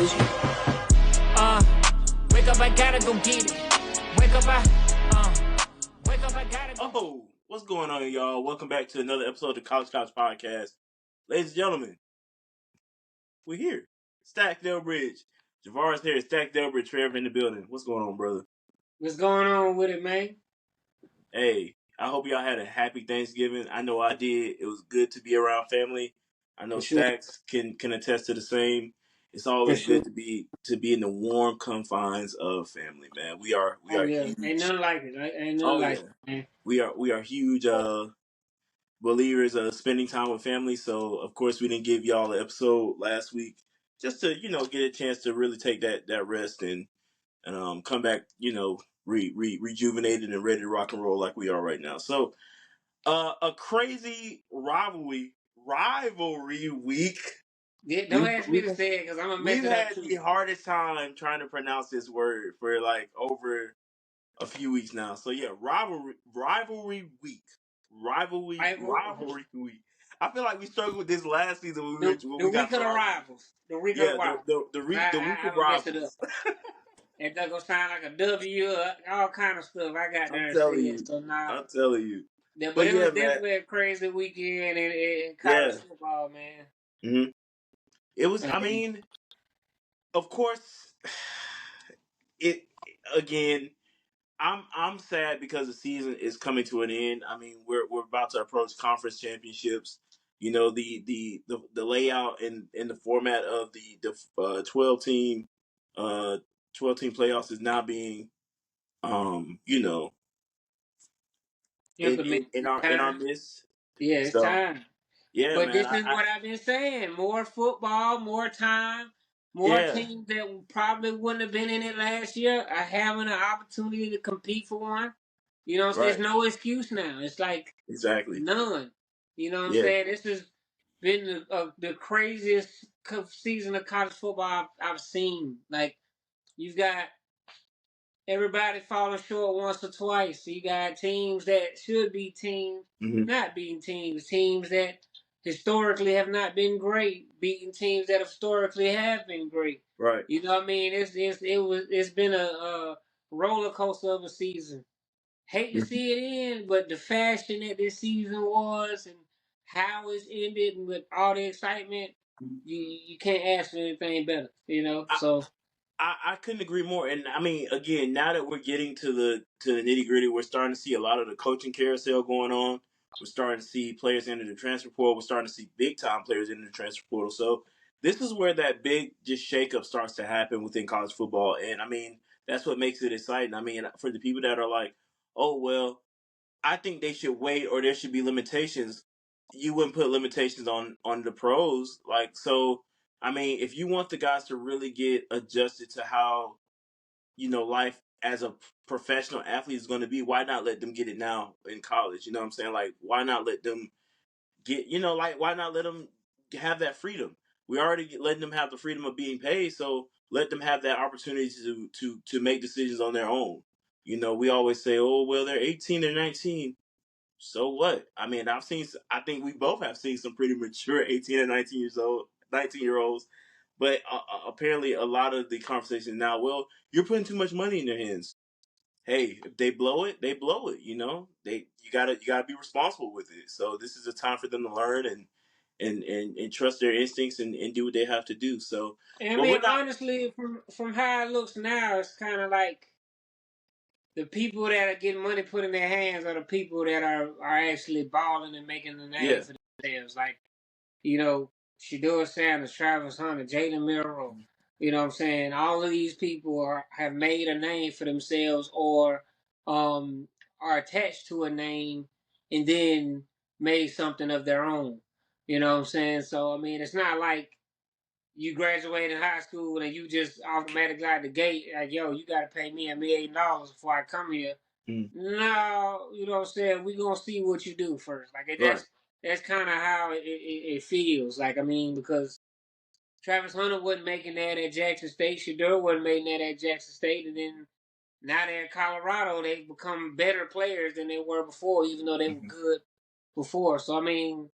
Wake up, I gotta go get it. Wake up, I gotta go. Oh, what's going on, y'all? Welcome back to another episode of the College Cops Podcast. Ladies and gentlemen, we're here. Stack Delbridge. Javaris here. Stack Delbridge. Trevor in the building. What's going on, brother? What's going on with it, man? Hey, I hope y'all had a happy Thanksgiving. I know I did. It was good to be around family. I know Stax can attest to the same. It's always good to be in the warm confines of family, man. We are huge. Ain't nothing like it. Ain't nothing like it, man. We are huge believers of spending time with family. So of course we didn't give y'all an episode last week just to get a chance to really take that rest and come back rejuvenated and ready to rock and roll like we are right now. So a crazy rivalry week. Yeah, don't ask me to say it because I'm gonna mess it up. We've had the hardest time trying to pronounce this word for like over a few weeks now. So yeah, rivalry week. Rivalry week. I feel like we struggled with this last season when the week of the rivals. The week of the rivals. The week of rivals. It does gonna sound like a W, all kind of stuff. I got there. I'm telling you. But it was definitely a crazy weekend in college football, man. Mm-hmm. It was. I mean, of course, it again. I'm sad because the season is coming to an end. I mean, we're about to approach conference championships. You know, the layout and the format of the 12 team playoffs is now being in our midst. Yeah, it's time. Yeah, but man, this is what I've been saying: more football, more time. More teams that probably wouldn't have been in it last year are having an opportunity to compete for one. You know what I'm saying? There's no excuse now. It's like none. You know what I'm saying? This has been the craziest season of college football I've seen. Like, you've got everybody falling short once or twice. So you got teams that should be teams not being teams. Teams that historically have not been great, beating teams that historically have been great. Right. You know what I mean? It's been a roller coaster of a season. Hate to see it end, but the fashion that this season was and how it's ended and with all the excitement, you can't ask for anything better. You know? I couldn't agree more. And I mean, again, now that we're getting to the nitty gritty, we're starting to see a lot of the coaching carousel going on. We're starting to see players enter the transfer portal. We're starting to see big time players enter the transfer portal. So this is where that big just shakeup starts to happen within college football. And I mean, that's what makes it exciting. I mean, for the people that are like, oh, well, I think they should wait or there should be limitations. You wouldn't put limitations on the pros. Like, so, I mean, if you want the guys to really get adjusted to how, life as a professional athlete is going to be, why not let them get it now in college? You know what I'm saying? Like, why not let them get, why not let them have that freedom? We already letting them have the freedom of being paid, so let them have that opportunity to make decisions on their own. We always say, oh, well, they're 18 or 19. So what? I mean, I think we both have seen some pretty mature 18 and 19-year-olds. But apparently a lot of the conversation now, well, you're putting too much money in their hands. Hey, if they blow it, they blow it, you gotta be responsible with it. So this is a time for them to learn and trust their instincts and do what they have to do. So, I mean, honestly, from how it looks now, it's kind of like the people that are getting money put in their hands are the people that are actually balling and making the name for themselves. Like, Shedeur Sanders, Travis Hunter, Jalen Milroe, you know what I'm saying? All of these people have made a name for themselves or are attached to a name and then made something of their own. You know what I'm saying? So, I mean, it's not like you graduate in high school and you just automatically out the gate, like, yo, you got to pay me $1 million before I come here. No, you know what I'm saying? We going to see what you do first. Like, that's kind of how it feels. Like, I mean, because Travis Hunter wasn't making that at Jackson State. Shedeur wasn't making that at Jackson State. And then now they're in Colorado. They've become better players than they were before, even though they were good before. So, I mean,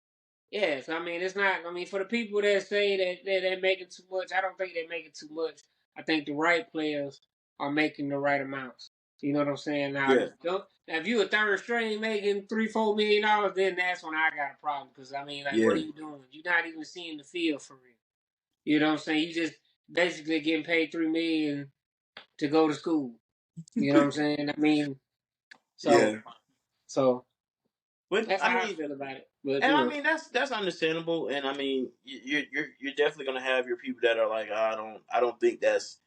Yes, I mean it's not. I mean for the people that say that they're making too much, I don't think they're making too much. I think the right players are making the right amounts. You know what I'm saying? Now, Yeah. now if you a third string making $3-4 million, then that's when I got a problem. Because I mean, like, what are Yeah. you doing? You're not even seeing the field for real. You know what I'm saying? You just basically getting paid $3 million to go to school. You know what I'm saying? I mean, so Yeah. so But that's I how I mean, feel about it. But and you I know, mean that's understandable. And I mean, you're definitely gonna have your people that are like, I don't think that's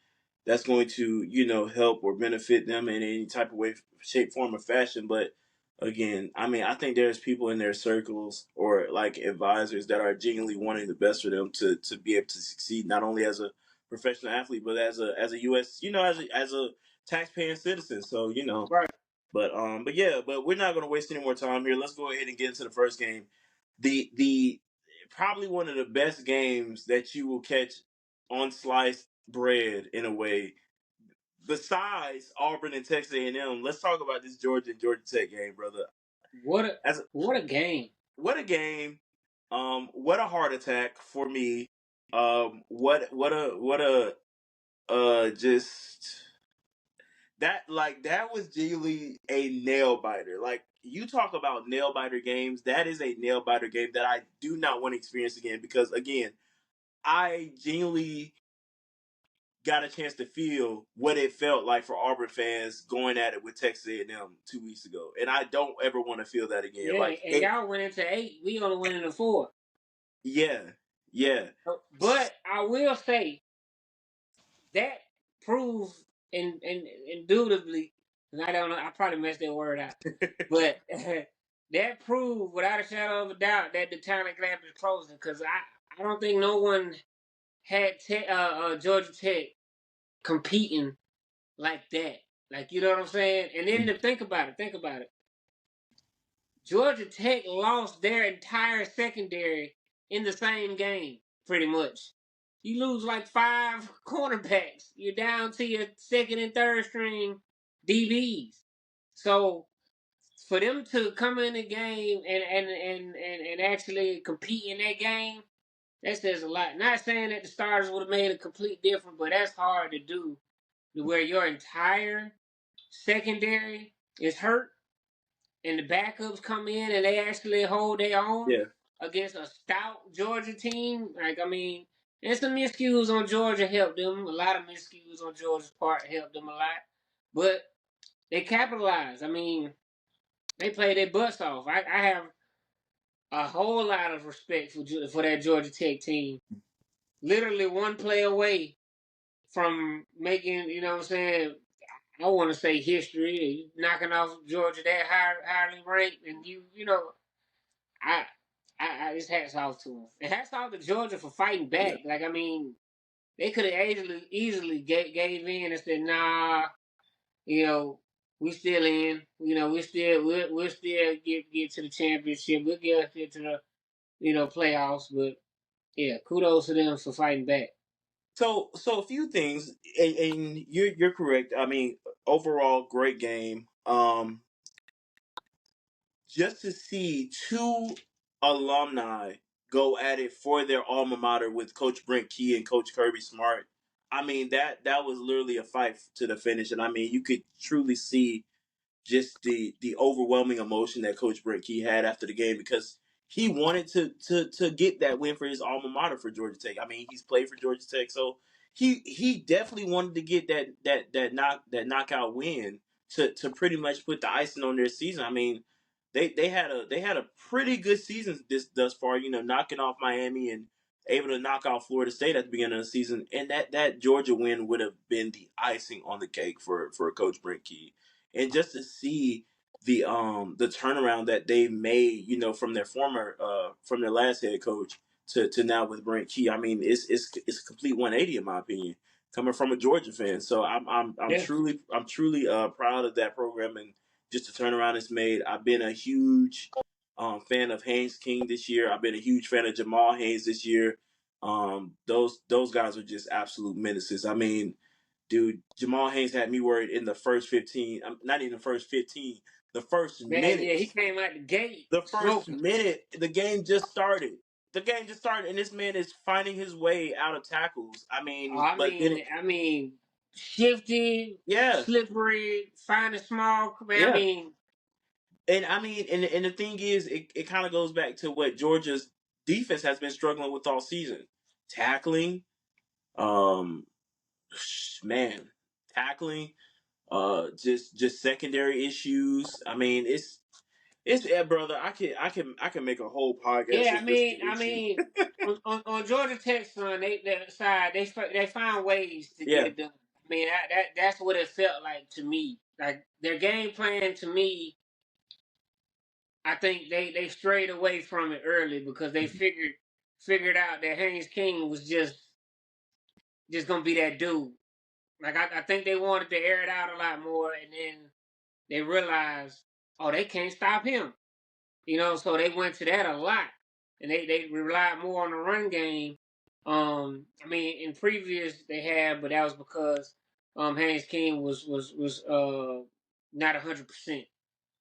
going to help or benefit them in any type of way, shape, form, or fashion. But again, I mean, I think there's people in their circles or like advisors that are genuinely wanting the best for them to be able to succeed, not only as a professional athlete, but as a U.S. As a taxpaying citizen. So right? but yeah, but we're not going to waste any more time here. Let's go ahead and get into the first game. The probably one of the best games that you will catch on sliced bread in a way. Besides Auburn and Texas A&M, let's talk about this Georgia and Georgia Tech game, brother. What a As what a game! what a game! What a heart attack for me. What a just that was genuinely a nail biter. Like you talk about nail biter games, that is a nail biter game that I do not want to experience again because again, I genuinely got a chance to feel what it felt like for Auburn fans going at it with Texas A&M 2 weeks ago, and I don't ever want to feel that again. Yeah, Like and it, y'all went into 8. We only went into 4. yeah, yeah, But I will say that proves indubitably, and I don't know, I probably messed that word out, but that proved without a shadow of a doubt that the talent gap is closing. Because I don't think no one had Georgia Tech competing like that. Like, you know what I'm saying? And then to think about it. Georgia Tech lost their entire secondary in the same game, pretty much. You lose like 5 cornerbacks. You're down to your second and third string DBs. So for them to come in the game and actually compete in that game, that says a lot. Not saying that the starters would have made a complete difference, but that's hard to do. Where your entire secondary is hurt and the backups come in and they actually hold their own yeah. against a stout Georgia team. Like, I mean, and some miscues on Georgia helped them. A lot of miscues on Georgia's part helped them a lot. But they capitalized. I mean, they played their butts off. I have a whole lot of respect for that Georgia Tech team. Literally one play away from making, you know what I'm saying, I want to say history, knocking off Georgia that highly ranked, and you know, I, I just hats off to them. And hats off to Georgia for fighting Yeah. back. Like, I mean, they could have easily gave in and said, nah, you know, we still in. You know, we'll still get to the championship. We'll get to the playoffs. But yeah, kudos to them for fighting back. So a few things, and you're correct. I mean, overall, great game. Just to see two alumni go at it for their alma mater with Coach Brent Key and Coach Kirby Smart. I mean that was literally a fight to the finish, and I mean you could truly see just the overwhelming emotion that Coach Brent Key had after the game because he wanted to get that win for his alma mater for Georgia Tech. I mean, he's played for Georgia Tech, so he definitely wanted to get that knockout win to pretty much put the icing on their season. I mean, they had a pretty good season thus far. Knocking off Miami and able to knock out Florida State at the beginning of the season, and that Georgia win would have been the icing on the cake for Coach Brent Key and just to see the turnaround that they made, from their from their last head coach to now with Brent Key. I mean, it's a complete 180 in my opinion, coming from a Georgia fan. So I'm Yeah, truly proud of that program and just the turnaround it's made. I've been a huge fan of Haynes King this year. I've been a huge fan of Jamal Haynes this year. Those guys are just absolute menaces. I mean, dude, Jamal Haynes had me worried in the first 15. Not even the first 15. The first man, minute. yeah, he came out the gate The first smoking. minute. The game just started. the game just started, and this man is finding his way out of tackles. But then, shifty, yeah, slippery, finding small. yeah. And the thing is, it kind of goes back to what Georgia's defense has been struggling with all season: tackling, um, man, tackling, just secondary issues. It's brother. I can make a whole podcast Yeah, just listing issues. on Georgia Tech, son, they find ways to get Yeah. it done. That's what it felt like to me. Like their game plan to me, I think they strayed away from it early because they figured out that Haynes King was just gonna be that dude. Like I think they wanted to air it out a lot more, and then they realized, oh, they can't stop him. So they went to that a lot, and they relied more on the run game. In previous they had, but that was because Haynes King was not 100%.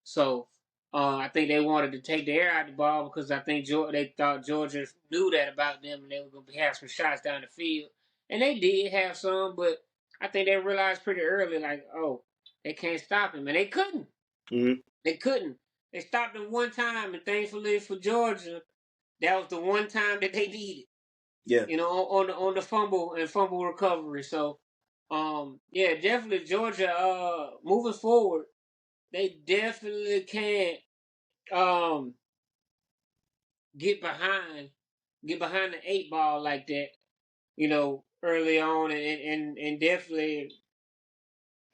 So I think they wanted to take the air out of the ball because I think they thought Georgia knew that about them, and they were going to have some shots down the field, and they did have some, but I think they realized pretty early, like, oh, they can't stop him, and they couldn't. Mm-hmm. They couldn't. They stopped him one time, and thankfully for Georgia, that was the one time that they needed. Yeah. On the fumble recovery. So, yeah, definitely Georgia. Moving forward, they definitely can't get behind the 8 ball like that. Early on, and definitely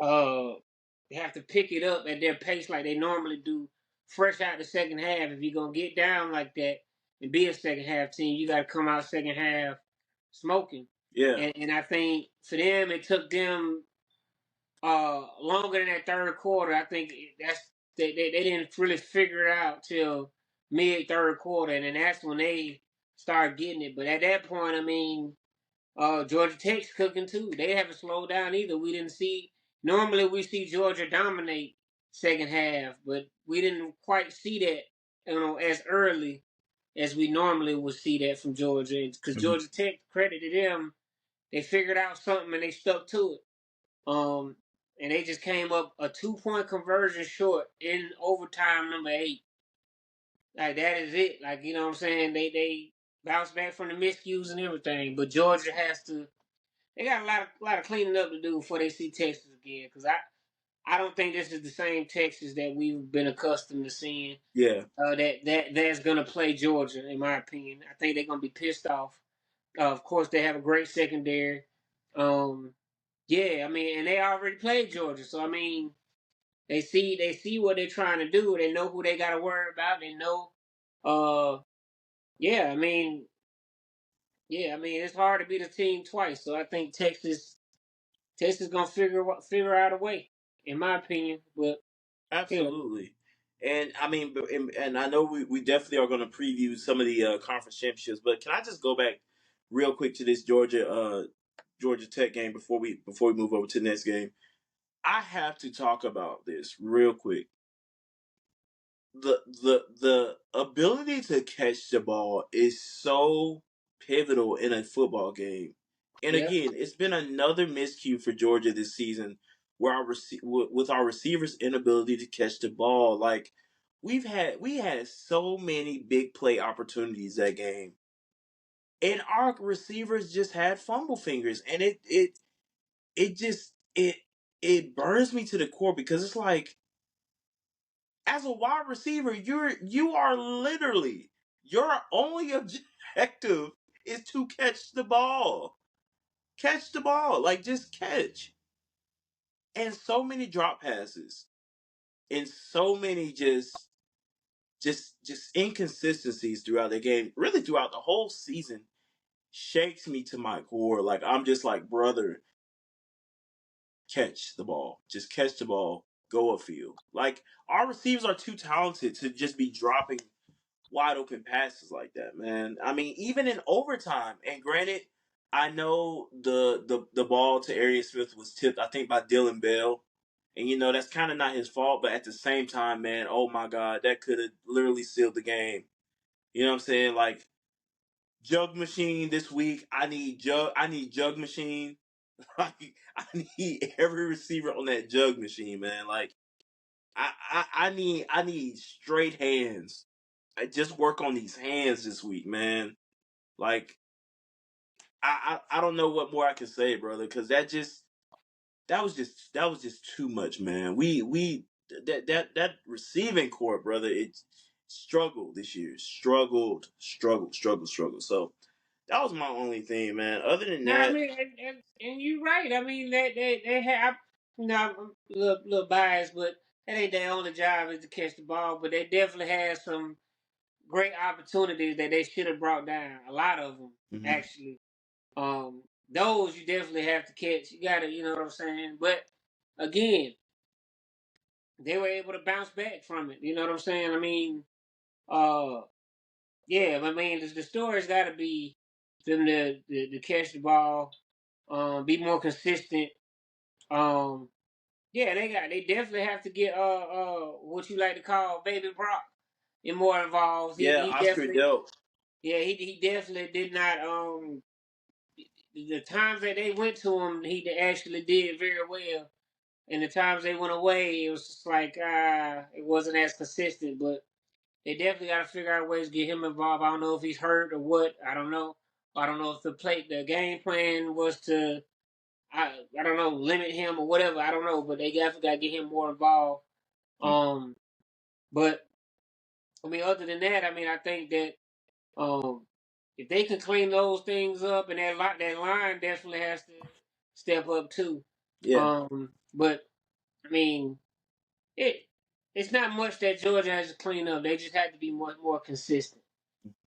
they have to pick it up at their pace like they normally do, fresh out the second half. If you're gonna get down like that and be a second half team, you got to come out second half smoking. Yeah. And I think for them, it took them longer than that third quarter. I think they didn't really figure it out till mid third quarter, and then that's when they started getting it. But at that point, Georgia Tech's cooking too. They haven't slowed down either. We didn't see. Normally, we see Georgia dominate second half, but we didn't quite see that, as early as we normally would see that from Georgia. Because Mm-hmm. Georgia Tech, credit to them, they figured out something and they stuck to it. And they just came up a 2-point conversion short in overtime number 8. Like that is it. Like what I'm saying, they bounced back from the miscues and everything, but Georgia has to. They got a lot of cleaning up to do before they see Texas again. Because I don't think this is the same Texas that we've been accustomed to seeing. Yeah. That's gonna play Georgia, in my opinion. I think they're gonna be pissed off. Of course, they have a great secondary. Yeah, and they already played Georgia, so they see what they're trying to do. They know who they got to worry about. They know. Yeah, it's hard to beat a team twice. So I think Texas gonna figure out a way, in my opinion. But Absolutely. And and I know we definitely are going to preview some of the conference championships, but can I just go back real quick to this Georgia Tech game before we move over to the next game? I have to talk about this real quick. The ability to catch the ball is so pivotal in a football game. And yeah, again, it's been another miscue for Georgia this season, where with our receivers' inability to catch the ball. Like we had so many big play opportunities that game, and our receivers just had fumble fingers, and it burns me to the core because it's like, as a wide receiver, you are literally, your only objective is to catch the ball. Catch the ball. Like, just catch. And so many drop passes. And so many just inconsistencies throughout the game, really throughout the whole season, shakes me to my core. Like, I'm just like, brother, catch the ball. Just catch the ball. Go upfield. Like, our receivers are too talented to just be dropping wide open passes like that, man. Even in overtime, and granted, I know the ball to Arian Smith was tipped, I think, by Dylan Bell. And that's kind of not his fault, but at the same time, man, oh my God, that could have literally sealed the game. You know what I'm saying? Like, Jug Machine this week. I need Jug Machine. Like I need every receiver on that Jug Machine, man. Like I need straight hands. I just work on these hands this week, man. Like I don't know what more I can say, brother, because that was just too much, man. We that receiving core, brother, it struggled this year. Struggled. So that was my only thing, man. Other than No, I that, mean, and you're right. I mean, they have, you know, I'm a little biased, but that ain't their only job is to catch the ball. But they definitely had some great opportunities that they should have brought down. A lot of them, mhm. actually. Those you definitely have to catch. You gotta, you know what I'm saying. But again, they were able to bounce back from it. You know what I'm saying. I mean, uh, yeah. I mean, the story's got to be them to catch the ball, be more consistent. Um, yeah, they definitely have to get what you like to call Baby Brock and more involved. Yeah, He Oscar definitely, Delp. yeah, he definitely did not the times that they went to him, he actually did very well. And the times they went away, it was just like it wasn't as consistent. But they definitely got to figure out ways to get him involved. I don't know if he's hurt or what. I don't know. I don't know if the game plan was to I don't know limit him or whatever. I don't know, but they definitely got to get him more involved. Um, but I mean, other than that, I mean, I think that if they can clean those things up, and that line definitely has to step up too. Yeah. But I mean, it it's not much that Georgia has to clean up. They just have to be more consistent.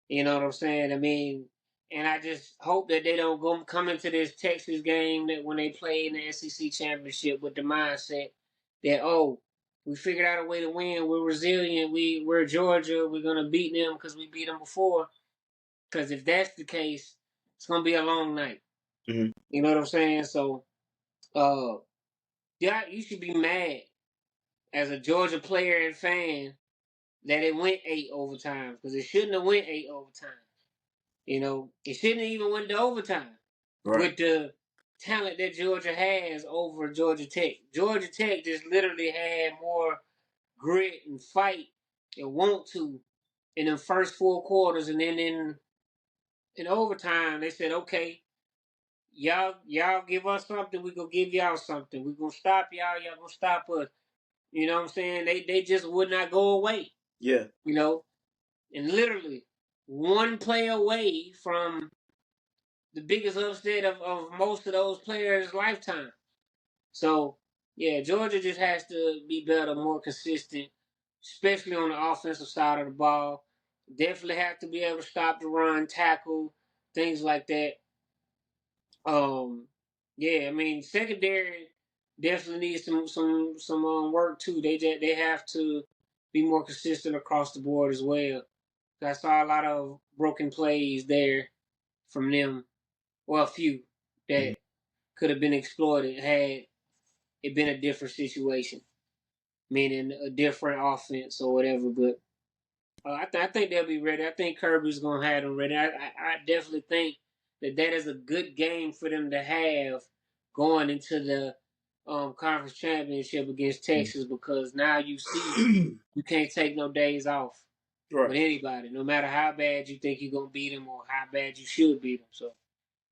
You know what I'm saying? I mean, and I just hope that they don't come into this Texas game that when they play in the SEC championship with the mindset that we figured out a way to win. We're resilient. We're Georgia. We're gonna beat them because we beat them before. Because if that's the case, it's gonna be a long night. Mm-hmm. You know what I'm saying? So, yeah, you should be mad as a Georgia player and fan that it went 8 overtimes because it shouldn't have went 8 overtimes. You know, it shouldn't have even went to overtime Right. with the talent that Georgia has over Georgia Tech. Georgia Tech just literally had more grit and fight and want to in the first 4 quarters, and then in overtime they said, okay, y'all give us something, we gonna give y'all something. We gonna stop y'all gonna stop us. You know what I'm saying? They just would not go away. Yeah. You know, and literally one play away from the biggest upset of most of those players' lifetime. So yeah, Georgia just has to be better, more consistent, especially on the offensive side of the ball. Definitely have to be able to stop the run, tackle, things like that. Yeah, I mean secondary definitely needs some work too. They have to be more consistent across the board as well. I saw a lot of broken plays there from them. Well, a few Mm-hmm. that could have been exploited had it been a different situation, meaning a different offense or whatever. But I think they'll be ready. I think Kirby's gonna have them ready. I definitely think that is a good game for them to have going into the conference championship against Texas because now you see you can't take no days off with Right. anybody, no matter how bad you think you're gonna beat them or how bad you should beat them. So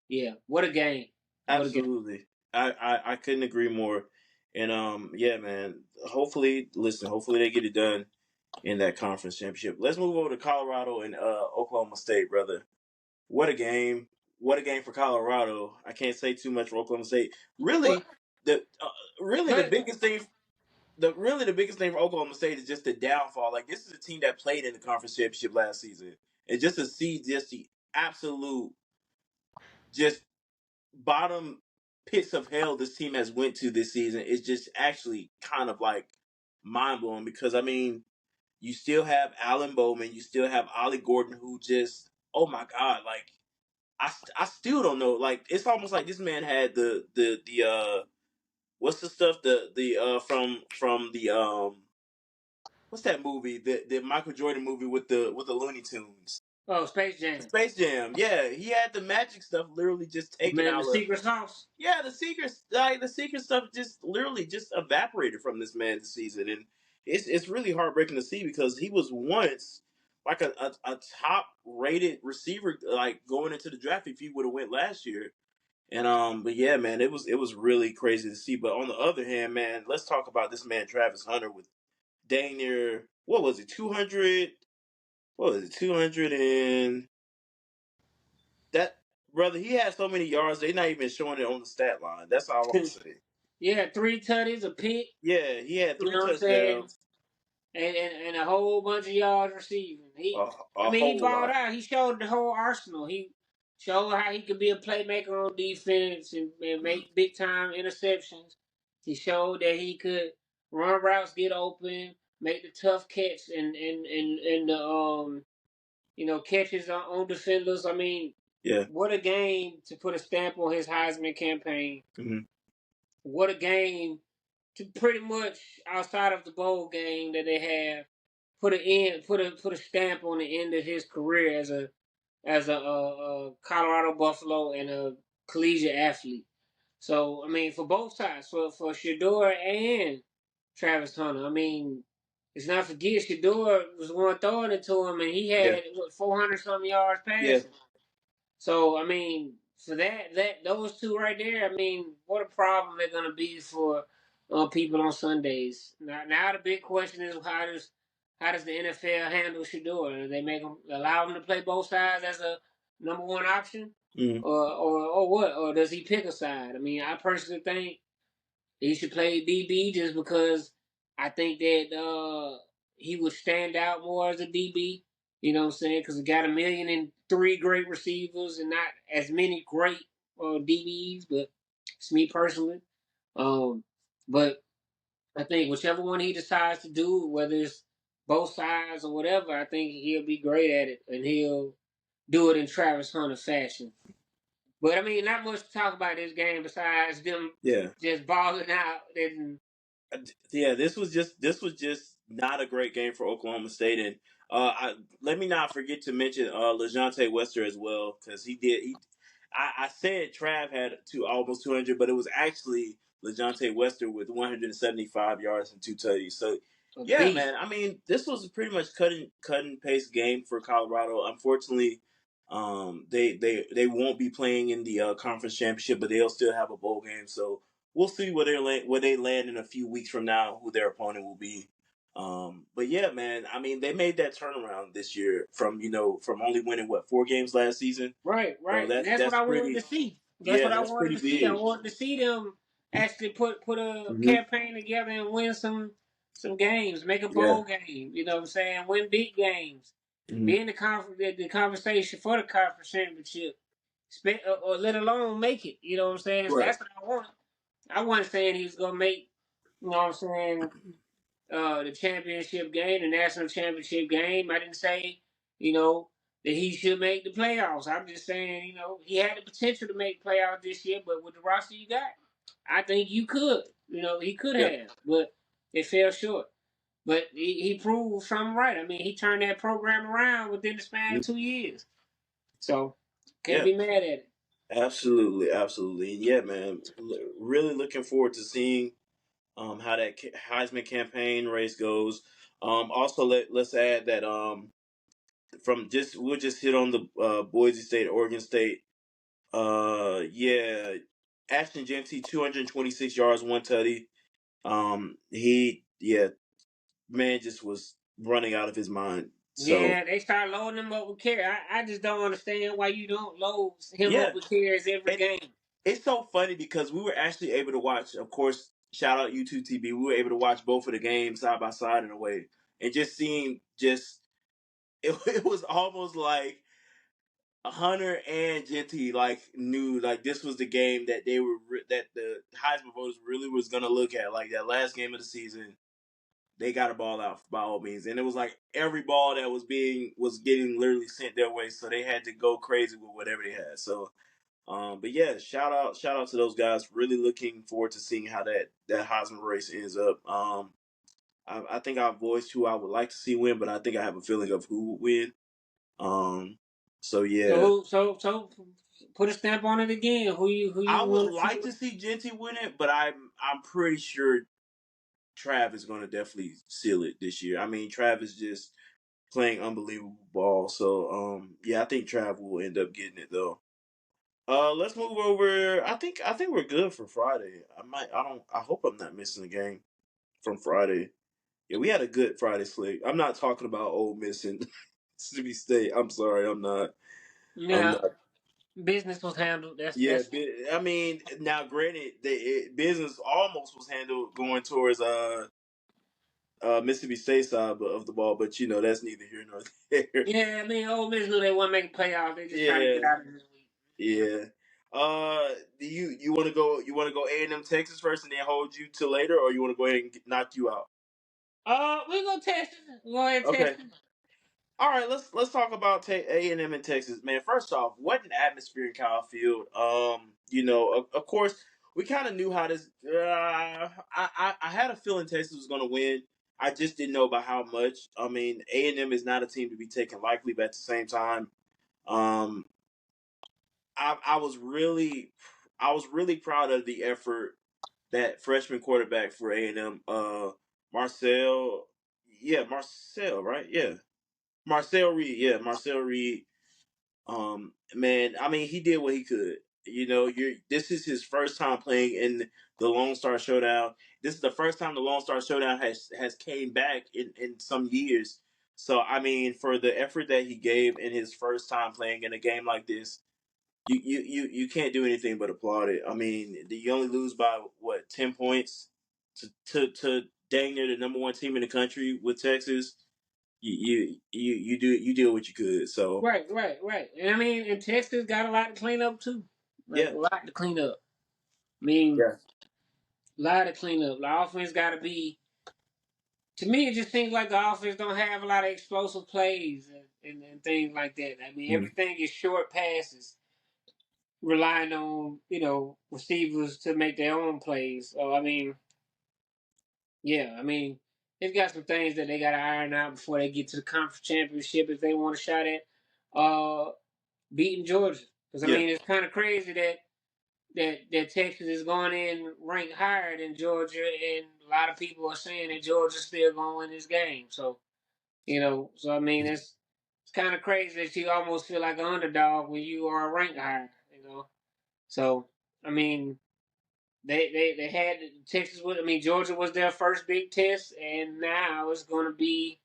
yeah, what a game! What a game! Absolutely. I couldn't agree more. And yeah, man. Hopefully they get it done in that conference championship. Let's move over to Colorado and Oklahoma State, brother. What a game! What a game for Colorado. I can't say too much for Oklahoma State. Well, Really, the really the but biggest thing the biggest thing for Oklahoma State is just the downfall. Like this is a team that played in the conference championship last season, and just to see just the absolute just bottom pits of hell this team has went to this season is just actually kind of like mind blowing because I mean you still have Alan Bowman, you still have Ollie Gordon who just oh my god like I still don't know like it's almost like this man had the what's the stuff the from the what's that movie the Michael Jordan movie with the Looney Tunes Oh, Space Jam. Space Jam. Yeah, he had the magic stuff literally just taken Man, the out of. secret sauce. Yeah, the secret stuff just literally just evaporated from this man this season, and it's really heartbreaking to see because he was once like a top rated receiver, like going into the draft if he would have went last year. And but yeah, man, it was really crazy to see. But on the other hand, man, let's talk about this man Travis Hunter with dang near what was it 200? What was it 200 and that brother? He had so many yards. They're not even showing it on the stat line. That's all I'm gonna say. Yeah, 3 tutties, a pick. Yeah, he had You three know what I'm saying? touchdowns, And a whole bunch of yards receiving. a, I a mean, he whole balled lot. out. He showed the whole arsenal. He showed how he could be a playmaker on defense and make big time interceptions. He showed that he could run routes, get open, make the tough catch, and the catches on defenders. I mean, Yeah. what a game to put a stamp on his Heisman campaign. Mm-hmm. What a game to pretty much outside of the bowl game that they have put a stamp on the end of his career as a Colorado Buffalo and a collegiate athlete. So I mean, for both sides, for Shador and Travis Hunter, I mean, let's not forget Shador was the one throwing it to him, and he Yeah. had 400 something yards Yeah. passing. So I mean, for that those two right there, I mean, what a problem they're gonna be for people on Sundays. Now the big question is how does the NFL handle Shador? Do they allow him to play both sides as a number one option, Mm-hmm. or what? Or does he pick a side? I mean, I personally think he should play DB just because I think that he would stand out more as a DB. You know what I'm saying? Because he got 1,000,003 great receivers and not as many great DBs. But it's me personally. Um, but I think whichever one he decides to do, whether it's both sides or whatever, I think he'll be great at it, and he'll do it in Travis Hunter fashion. But I mean, not much to talk about this game besides them Yeah. just balling out and Yeah, this was just not a great game for Oklahoma State, and let me not forget to mention Lejante Wester as well because he did. I said Trav had almost 200, but it was actually Lejante Wester with 175 yards and two tutties. So a yeah, beast. man. I mean, this was a pretty much cut and paste game for Colorado. Unfortunately, they won't be playing in the conference championship, but they'll still have a bowl game. So we'll see where they land in a few weeks from now, who their opponent will be. But yeah, man, I mean, they made that turnaround this year from only winning 4 games last season. Right, So right. And that's that's what that's I wanted to pretty. see. That's Yeah, what I that's wanted pretty to see. I big. wanted to see them actually put a Hmm. campaign together and win some games, make a Yeah. bowl game. You know what I'm saying? Win big games. Hmm. Be in the conversation for the conference championship. Or let alone make it. You know what I'm saying? So Right. that's what I want. I wasn't saying he was gonna make, you know what I'm saying, the championship game, the national championship game. I didn't say, you know, that he should make the playoffs. I'm just saying, he had the potential to make playoffs this year, but with the roster you got, I think you could. He could Yeah. have, but it fell short. But he proved something right. I mean, he turned that program around within the span of Mhm. 2 years. So can't Yeah. be mad at it. Absolutely. Absolutely. Yeah, man. Really looking forward to seeing how that Heisman campaign race goes. Also, let's add that we'll just hit on the Boise State, Oregon State. Yeah, Ashton Jeanty, 226 yards, one tutty. Yeah, man, just was running out of his mind. So Yeah, they start loading him up with carries. I just don't understand why you don't load him yeah, up with carries every and game. it's so funny because we were actually able to watch. Of course, shout out YouTube TV. We were able to watch both of the games side by side in a way, and just seeing it was almost like Hunter and Jeanty knew this was the game that that the Heisman voters really was gonna look at, like that last game of the season. They got a ball out by all means, and it was like every ball that was getting literally sent their way, so they had to go crazy with whatever they had. So, but yeah, shout out to those guys. Really looking forward to seeing how that Heisman race ends up. I think I voiced who I would like to see win, but I think I have a feeling of who would win. So yeah, So put a stamp on it again. Who I you would want to like see? to see Genty win it, but I'm pretty sure Trav is going to definitely seal it this year. I mean, Trav is just playing unbelievable ball. So yeah, I think Trav will end up getting it though. Let's move over. I think we're good for Friday. I hope I'm not missing a game from Friday. Yeah, we had a good Friday slate. I'm not talking about Ole Miss and Mississippi State. I'm sorry, I'm not. I'm Yeah, not. business was handled. Yeah, That's I mean, now granted, business almost was handled going towards Mississippi State side of the ball, but that's neither here nor there. yeah. I mean, Ole Miss knew they weren't making playoffs. They just trying to get Yeah, out of this week. yeah. Do you want to go? You want to go A&M Texas first, and then hold you till later, or you want to go ahead and knock you out? We gonna test it. Go ahead and test Okay. it. All right. Let's talk about A&M in Texas, man. First off, what an atmosphere in Kyle Field. Of course, we kind of knew how this. I had a feeling Texas was going to win. I just didn't know by how much. I mean, A&M is not a team to be taken lightly, but at the same time, um, I was really proud of the effort that freshman quarterback for A&M, Marcel, yeah, Marcel, right? Yeah, Marcel Reed, yeah, Marcel Reed. Man, I mean, he did what he could. This is his first time playing in the Lone Star Showdown. This is the first time the Lone Star Showdown has came back in some years. So I mean, for the effort that he gave in his first time playing in a game like this, you can't do anything but applaud it. I mean, you only lose by what 10 points to dang near the number one team in the country with Texas. You did what you could. So Right. And I mean, and Texas got a lot to clean up too. Like yeah, a lot to clean up. I mean, yeah, a lot to clean up. The offense got to be. To me, it just seems like the offense don't have a lot of explosive plays and things like that. I mean, mm, everything is short passes, relying on receivers to make their own plays. So I mean, yeah, I mean, they've got some things that they got to iron out before they get to the conference championship if they want a shot at beating Georgia. Because I yeah, mean, it's kind of crazy that Texas is going in ranked higher than Georgia, and a lot of people are saying that Georgia's still going to win this game. So I mean, it's kind of crazy that you almost feel like an underdog when you are ranked higher. So I mean, they had Texas. I mean, Georgia was their first big test, and now it's going to be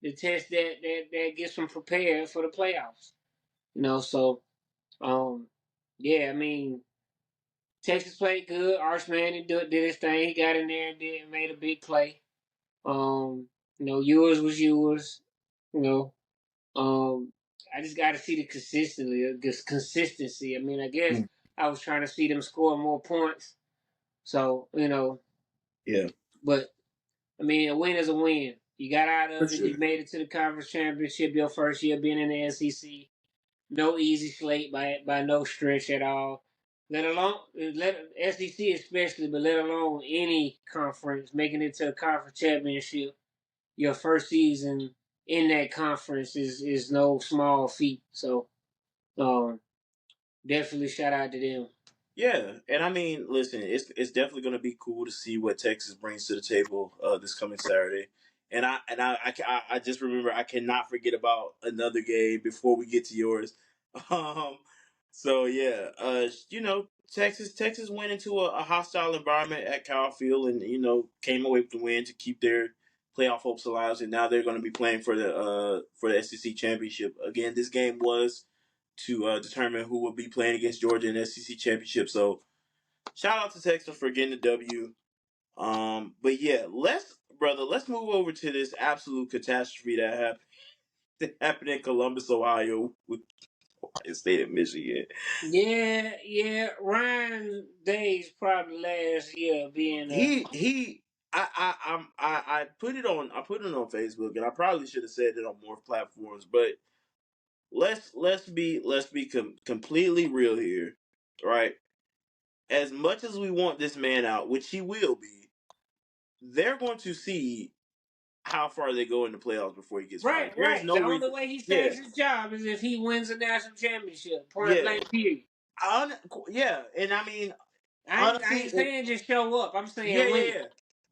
the test that gets them prepared for the playoffs. So yeah, I mean, Texas played good. Arch Manning did his thing. He got in there and made a big play. Yours was yours. You know, I just got to see the consistency. I mean, I guess mm, I was trying to see them score more points. So yeah, but I mean, a win is a win. You got out for of it. You sure. made it to the conference championship your first year being in the SEC. No easy slate by no stretch at all. Let alone SEC especially, but let alone any conference making it to a conference championship. Your first season in that conference is no small feat. So um, definitely shout out to them. Yeah, and I mean, listen, it's definitely going to be cool to see what Texas brings to the table this coming Saturday. And I just remember I cannot forget about another game before we get to yours. Um, so yeah, Texas went into a hostile environment at Kyle Field, and came away with the win to keep their playoff hopes alive. And now they're going to be playing for the SEC championship again. This game was to determine who will be playing against Georgia in the SEC championship. So shout out to Texas for getting the W. But yeah, let's move over to this absolute catastrophe that happened that happened in Columbus, Ohio, with Ohio State and Michigan. Yeah. Ryan Day's probably last year being a He I put it on Facebook, and I probably should have said it on more platforms, but let's be completely real here, right? As much as we want this man out, which he will be, they're going to see how far they go in the playoffs before he gets fired. Right, There is right. no The only reason. way he Yeah, saves his job is if he wins a national championship. Point yeah, blank. Period. yeah. And I mean, I honestly, ain't saying just show up. I'm yeah, saying yeah, win. yeah.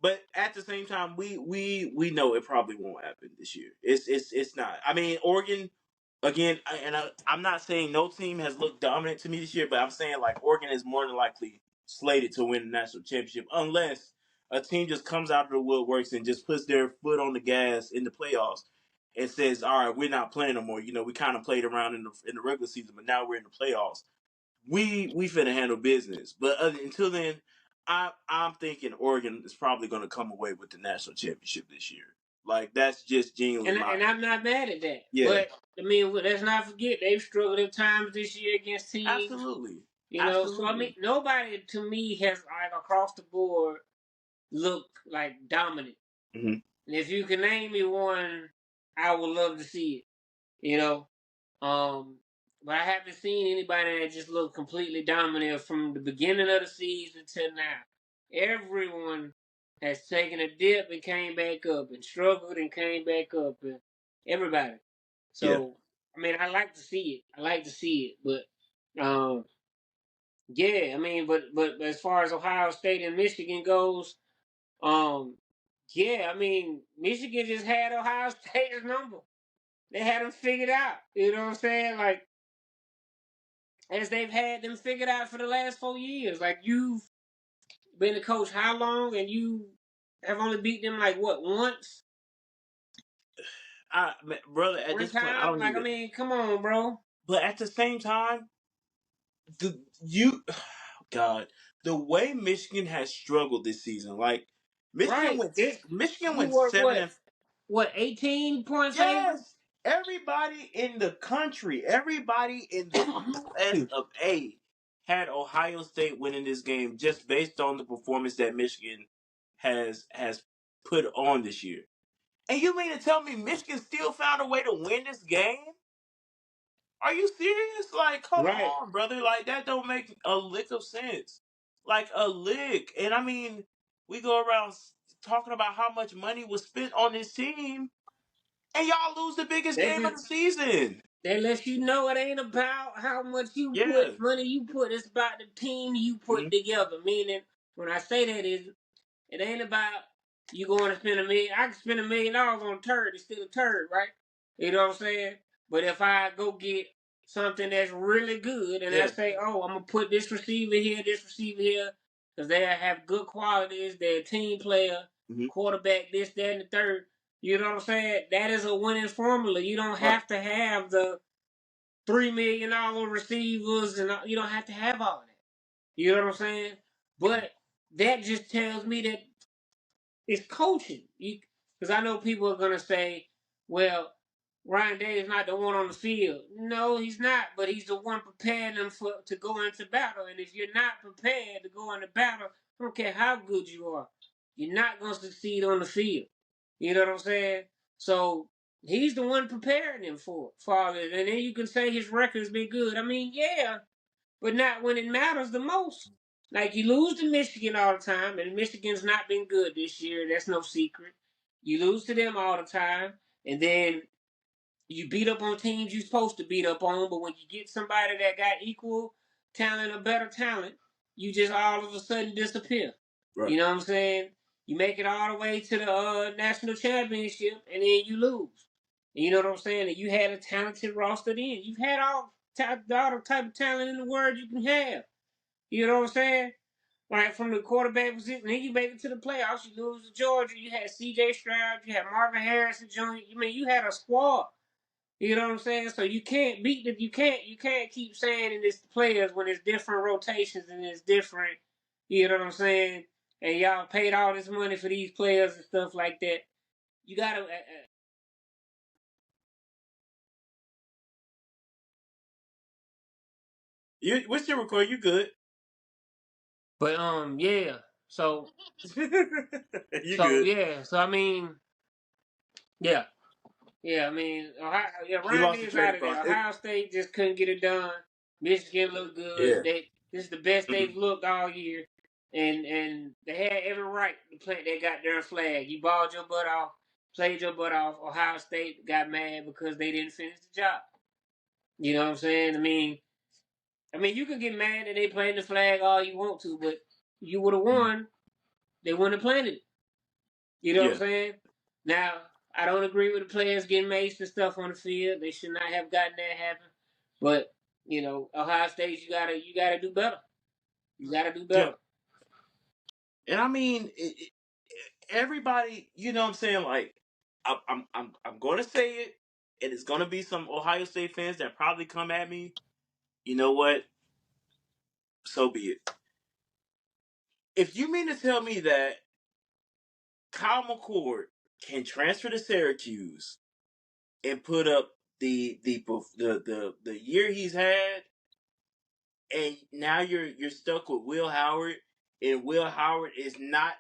But at the same time, we know it probably won't happen this year. It's not. I mean, Oregon again, I'm not saying no team has looked dominant to me this year, but I'm saying like Oregon is more than likely slated to win the national championship unless a team just comes out of the woodworks and just puts their foot on the gas in the playoffs and says, "All right, we're not playing no more." You know, we kind of played around in the regular season, but now we're in the playoffs. We finna handle business. But until then, I'm thinking Oregon is probably going to come away with the national championship this year. Like that's just genuinely my And I'm not mad at that. yeah. But I mean, let's not forget they've struggled at times this year against teams. Absolutely, You know, so I mean, absolutely. nobody to me has like across the board look like dominant. Mm-hmm. And if you can name me one, I would love to see it. You know, but I haven't seen anybody that just looked completely dominant from the beginning of the season till now. Everyone has taken a dip and came back up, and struggled and came back up, and everybody. Yeah, So I mean, I like to see it. I like to see it, but yeah, I mean, but as far as Ohio State and Michigan goes, um, yeah, I mean, Michigan just had Ohio State's number. They had them figured out. You know what I'm saying? Like as they've had them figured out for the last 4 years. Like you've been a coach how long, and you have only beat them like what once, brother. At one this point, I time. don't Like I even. mean, come on, bro. But at the same time, you, God, the way Michigan has struggled this season, like Right? Michigan You went were 7 and what 18 point favorites? yes. Everybody in the country, everybody in the U.S. of A. had Ohio State winning this game just based on the performance that Michigan has put on this year. And you mean to tell me Michigan still found a way to win this game? Are you serious? Like, come Right. on, brother. Like, that don't make a lick of sense. Like, a lick. And I mean, we go around talking about how much money was spent on this team, and y'all lose the biggest They game of just the season. they let you know it ain't about how much you Yeah. put money you put. It's about the team you Hmm. put together. Meaning, when I say that is it ain't about you going to spend $1 million. I can spend $1 million on a turd. It's still a turd, right? You know what I'm saying? But if I go get something that's really good and I Yeah. say, oh, I'm going to put this receiver here, because they have good qualities, they're a team player, Hmm. quarterback, this, that, and the third. You know what I'm saying? That is a winning formula. You don't Right. have to have the $3 million receivers, and you don't have to have all that. You know what I'm saying? But that just tells me that it's coaching. Because I know people are gonna say, "Well, Ryan Day is not the one on the field." No, he's not. But he's the one preparing them to go into battle. And if you're not prepared to go into battle, I don't care how good you are, you're not gonna succeed on the field. You know what I'm saying? So he's the one preparing them for all this. And then you can say his record's been good. I mean, yeah, but not when it matters the most. Like you lose to Michigan all the time, and Michigan's not been good this year. That's no secret. You lose to them all the time, and then you beat up on teams you're supposed to beat up on. But when you get somebody that got equal talent or better talent, you just all of a sudden disappear. Right. You know what I'm saying? You make it all the way to the national championship, and then you lose. And you know what I'm saying? And you had a talented roster then. You've had all the type of talent in the world you can have. You know what I'm saying? Like from the quarterback position, then you make it to the playoffs. You lose to Georgia. You had C.J. Stroud. You had Marvin Harrison Jr. I mean, you had a squad. You know what I'm saying? So you can't beat the you can't keep saying in this players when it's different rotations and it's different. You know what I'm saying? And y'all paid all this money for these players and stuff like that. You gotta. We're still recording. You good? But yeah. So You good? yeah. So I mean, yeah. Yeah, I mean, We Ryan lost the Day's train out of of there. thought. Ohio State just couldn't get it done. Michigan looked Yeah. good. This is the best Mhm. they've looked all year, and they had every right to plant that goddamn flag. You balled your butt off, played your butt off. Ohio State got mad because they didn't finish the job. You know what I'm saying? I mean, you can get mad that they planted the flag all you want to, but you would have won. They wouldn't have planted it. You know what I'm saying? Now, I don't agree with the players getting maced and stuff on the field. They should not have gotten that happen. But Ohio State, you gotta do better. You gotta do better. And I mean, everybody, you know what I'm saying? Like, I'm going to say it, and it's going to be some Ohio State fans that probably come at me. You know what? So be it. If you mean to tell me that Kyle McCord can transfer to Syracuse and put up the year he's had, and now you're stuck with Will Howard, and Will Howard is not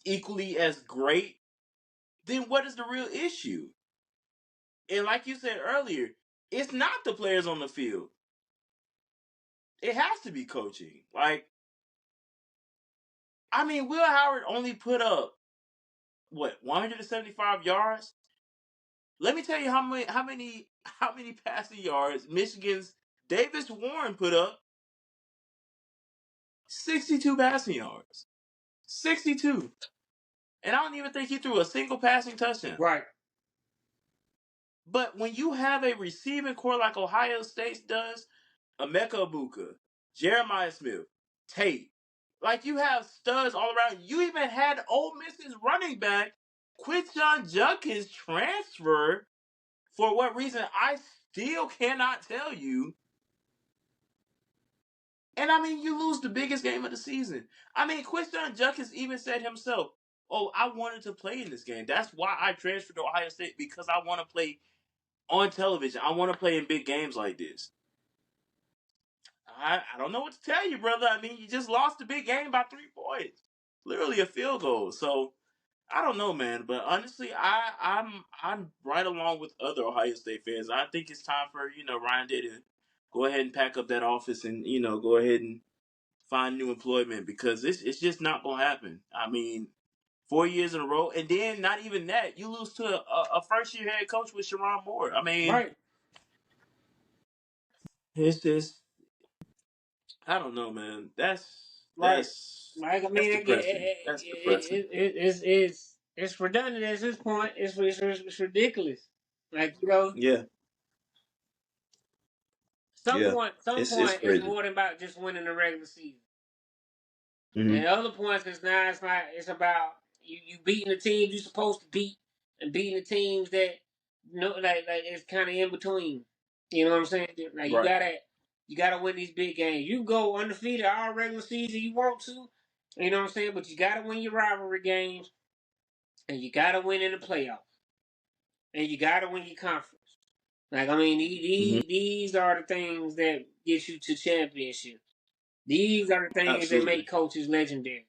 equally as great, then what is the real issue? And like you said earlier, it's not the players on the field. It has to be coaching. Like, I mean, Will Howard only put up 175 yards. Let me tell you how many passing yards Michigan's Davis Warren put up. 62 passing yards. 62. And I don't even think he threw a single passing touchdown. Right. But when you have a receiving core like Ohio State does, Emeka Ibuka, Jeremiah Smith, Tate, like you have studs all around. You even had Ole Miss's running back, Quinshon Judkins, transfer. For what reason, I still cannot tell you. And I mean, you lose the biggest game of the season. I mean, Quinshon Judkins even said himself, "Oh, I wanted to play in this game. That's why I transferred to Ohio State, because I want to play on television. I want to play in big games like this." I don't know what to tell you, brother. I mean, you just lost the big game by 3 points, literally a field goal. So I don't know, man. But honestly, I'm right along with other Ohio State fans. I think it's time for Ryan Day to go ahead and pack up that office and go ahead and find new employment, because it's just not gonna happen. I mean, 4 years in a row, and then not even that, you lose to a first year head coach with Sharon Moore. I mean, Right. it's just, I don't know, man. That's Right. that's Like that's again, depressing. That's depressing. it's redundant at this point. It's ridiculous. Like Yeah, yeah. some It's point, it's crazy. more than about just winning the regular season. Mm-hmm. And other points is now it's about you beating the teams you're supposed to beat and beating the teams that like it's kind of in between. You know what I'm saying? Like Right. you gotta win these big games. You go undefeated all regular season you want to. You know what I'm saying? But you gotta win your rivalry games, and you gotta win in the playoffs, and you gotta win your conference. Like Mm-hmm. these are the things that get you to championships. These are the things that Absolutely. make coaches legendary.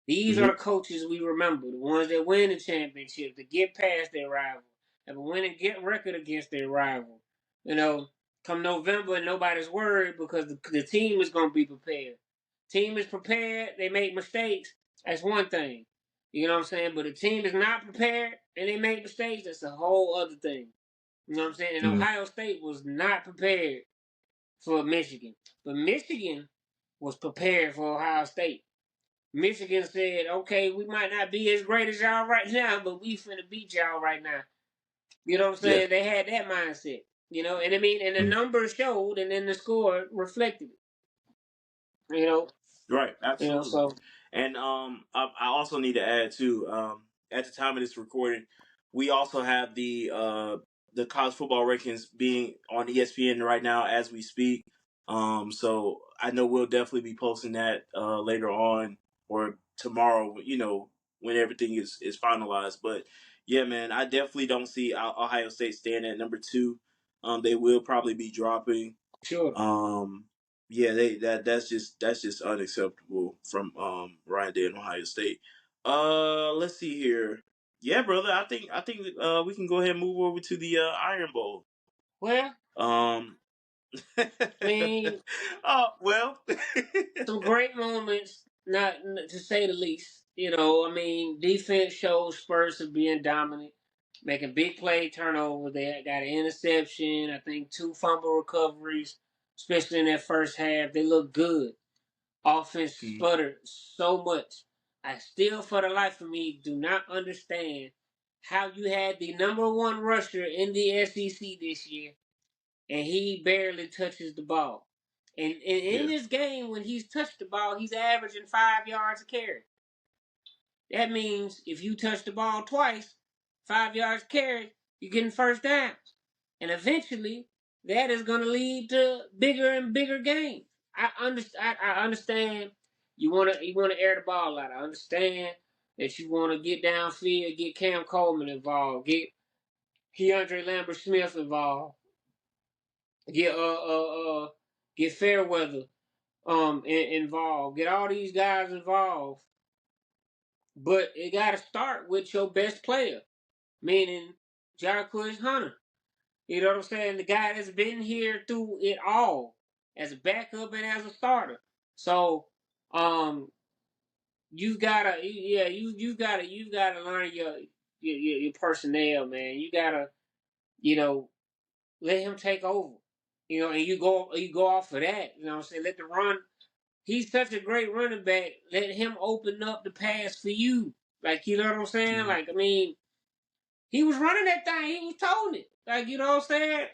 These are Mm-hmm. the coaches we remember, the ones that win the championship, that get past their rival, have a winning get record against their rival. Come November, nobody's worried because the team is going to be prepared. Team is prepared, they make mistakes. That's one thing. You know what I'm saying? But the team is not prepared and they make mistakes. That's a whole other thing. You know what I'm saying? And Mm-hmm. Ohio State was not prepared for Michigan, but Michigan was prepared for Ohio State. Michigan said, "Okay, we might not be as great as y'all right now, but we finna beat y'all right now." You know what I'm Yeah. saying? They had that mindset. And and the Mm-hmm. numbers showed, and then the score reflected it. Right. Absolutely. So And I also need to add too. At the time of this recording, we also have the college football rankings being on ESPN right now as we speak. So I know we'll definitely be posting that later on or tomorrow. When everything is finalized. But yeah, man, I definitely don't see Ohio State staying at number 2. They will probably be dropping. sure. Yeah, that's just unacceptable from Ryan Day and Ohio State. Let's see here. Yeah, brother, I think we can go ahead and move over to the Iron Bowl. Well, Um I mean, oh, well. some great moments, not to say the least. I mean, defense shows Spurs of being dominant, making big play turnovers. They got an interception, I think 2 fumble recoveries, especially in that first half. They look good. Offense sputtered so much. I still, for the life of me, do not understand how you had the number 1 rusher in the SEC this year, and he barely touches the ball. And in this game, when he's touched the ball, he's averaging 5 yards a carry. That means if you touch the ball twice, 5 yards carry, you're getting first downs. And eventually, that is going to lead to bigger and bigger games. I understand you want to air the ball out. I understand that you want to get downfield, get Cam Coleman involved, get Keandre Lambert Smith involved, get Fairweather involved, get all these guys involved. But it got to start with your best player, meaning Javaris Hunter. You know what I'm saying? The guy that's been here through it all as a backup and as a starter. So, you've gotta, you've gotta learn your personnel, man. You gotta, let him take over. And you go off of that. You know what I'm saying? Let the run. He's such a great running back. Let him open up the pass for you. Like, you know what I'm saying? Mm-hmm. Like, I mean, he was running that thing. He was towing it. Like, you know what I'm saying?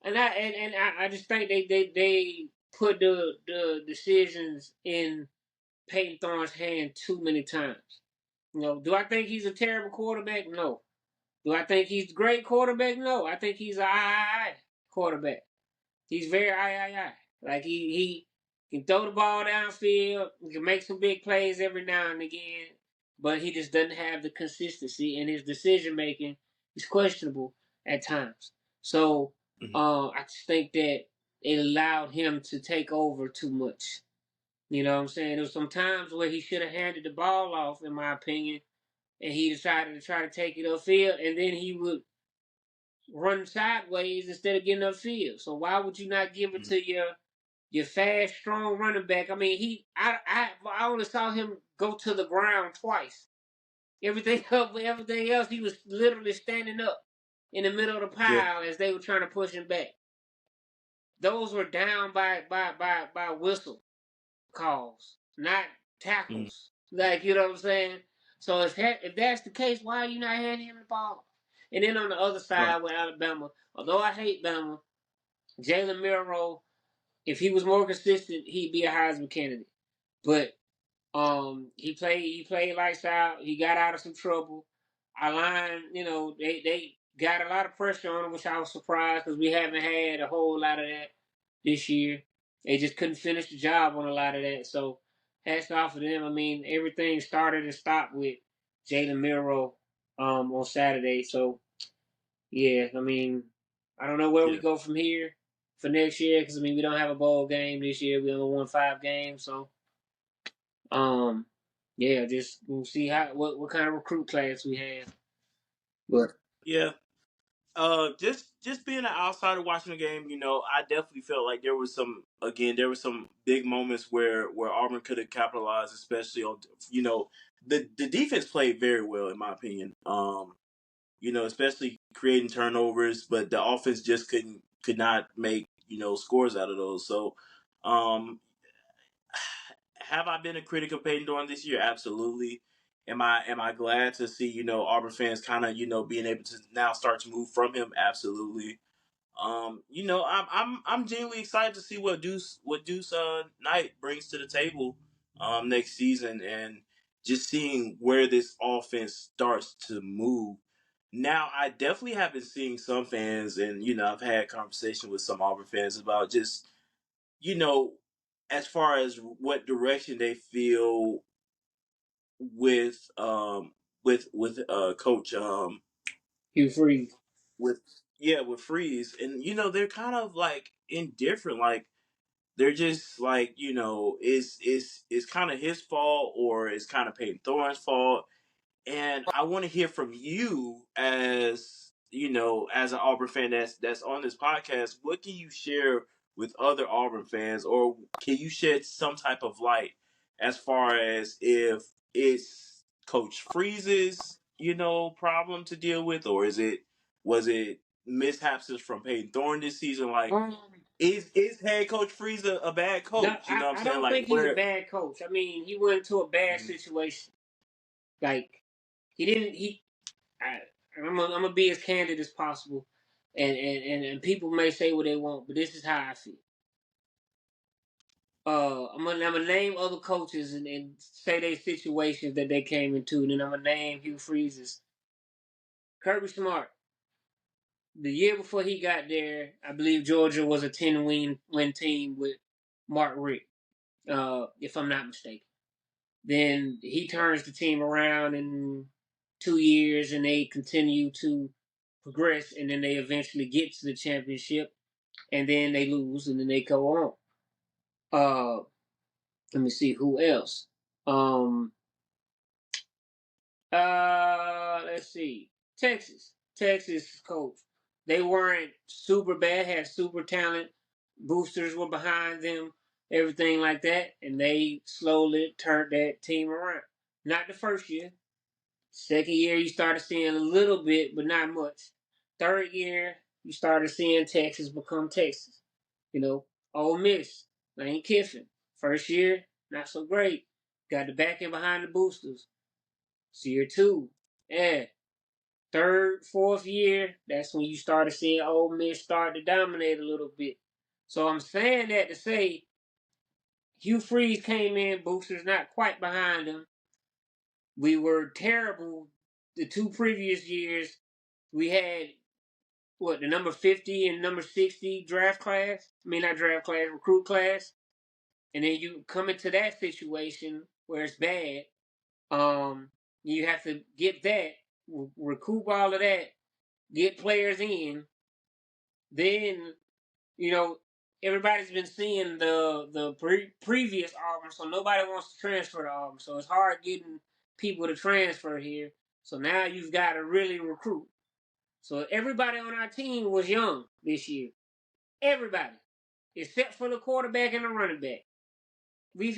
And I just think they put the decisions in Peyton Thorne's hand too many times. Do I think he's a terrible quarterback? No. Do I think he's a great quarterback? No. I think he's a I quarterback. He's very I. Like he can throw the ball downfield. He can make some big plays every now and again, but he just doesn't have the consistency, and his decision making is questionable at times. So I just think that it allowed him to take over too much. You know what I'm saying? There was some times where he should have handed the ball off, in my opinion, and he decided to try to take it upfield, and then he would run sideways instead of getting upfield. So why would you not give it to your fast, strong running back? I mean, I only saw him go to the ground twice. Everything else, he was literally standing up in the middle of the pile as they were trying to push him back. Those were down by whistle calls, not tackles. Like, you know what I'm saying? So if that's the case, why are you not handing him the ball? And then on the other side with Alabama, although I hate Bama, Jalen Milroe, if he was more consistent, he'd be a Heisman candidate. But he played lights out. He got out of some trouble. Our line, they got a lot of pressure on him, which I was surprised because we haven't had a whole lot of that this year. They just couldn't finish the job on a lot of that. So hats off to them. I mean, everything started and stopped with Jalen Milroe on Saturday. So yeah, I mean, I don't know where we go from here for next year because I mean we don't have a bowl game this year. We only won 5 games, so yeah, just we'll see what kind of recruit class we have. But Yeah. Just being an outsider watching the game, I definitely felt like there was some big moments where Auburn could have capitalized, especially on the defense played very well in my opinion. Especially creating turnovers, but the offense just could not make scores out of those. So, have I been a critic of Peyton Thorne this year? Absolutely. Am I glad to see Auburn fans kind of being able to now start to move from him? Absolutely. I'm genuinely excited to see what Deuce Knight brings to the table next season, and just seeing where this offense starts to move. Now, I definitely have been seeing some fans, and I've had conversation with some Auburn fans about just you know as far as what direction they feel with coach Hugh Freeze. with Freeze, and they're kind of like indifferent, like they're just like it's kind of his fault or it's kind of Peyton Thorne's fault. And I want to hear from you as as an Auburn fan that's on this podcast. What can you share with other Auburn fans, or can you shed some type of light as far as if it's Coach Freeze's, problem to deal with, or was it mishaps from Peyton Thorne this season? Like, is head coach Freeze a bad No, coach? You know what I'm I saying? don't Like, think he's a where? bad coach. I mean, he went into a bad situation. Like, he didn't. I'm gonna be as candid as possible, and people may say what they want, but this is how I feel. I'm gonna name other coaches and say their situations that they came into, and then I'm gonna name Hugh Freeze's. Kirby Smart. The year before he got there, I believe Georgia was a 10-win team with Mark Richt, if I'm not mistaken. Then he turns the team around in 2 years, and they continue to progress, and then they eventually get to the championship, and then they lose, and then they go on. Let me see who else. Let's see. Texas coach. They weren't super bad, had super talent. Boosters were behind them, everything like that, and they slowly turned that team around. Not the first year. Second year, you started seeing a little bit, but not much. Third year, you started seeing Texas become Texas. Ole Miss, Lane Kiffin. First year, not so great. Got the backing behind the boosters. It's year 2. Yeah. Third, fourth year, that's when you started seeing Ole Miss start to dominate a little bit. So I'm saying that to say Hugh Freeze came in, boosters not quite behind him. We were terrible the 2 previous years. We had the number 50 and number 60 draft class. I mean, not draft class, recruit class. And then you come into that situation where it's bad. You have to get that, recoup all of that, get players in. Then, everybody's been seeing the previous Auburn, so nobody wants to transfer to Auburn. So it's hard getting people to transfer here. So now you've got to really recruit. So everybody on our team was young this year. Everybody, except for the quarterback and the running back. We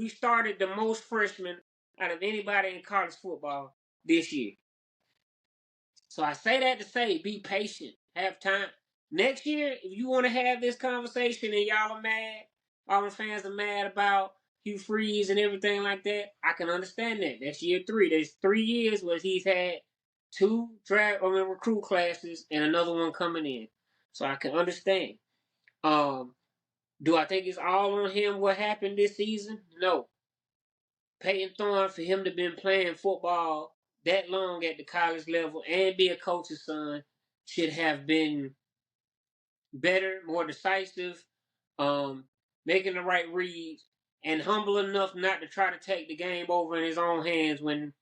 started the most freshmen out of anybody in college football this year. So I say that to say, be patient, have time. Next year, if you want to have this conversation and y'all are mad, all the fans are mad about Hugh Freeze and everything like that, I can understand that. That's year 3. There's 3 years where he's had 2 recruit classes and another one coming in. So I can understand. Do I think it's all on him what happened this season? No. Peyton Thorne, for him to been playing football that long at the college level and be a coach's son, should have been better, more decisive, making the right reads, and humble enough not to try to take the game over in his own hands when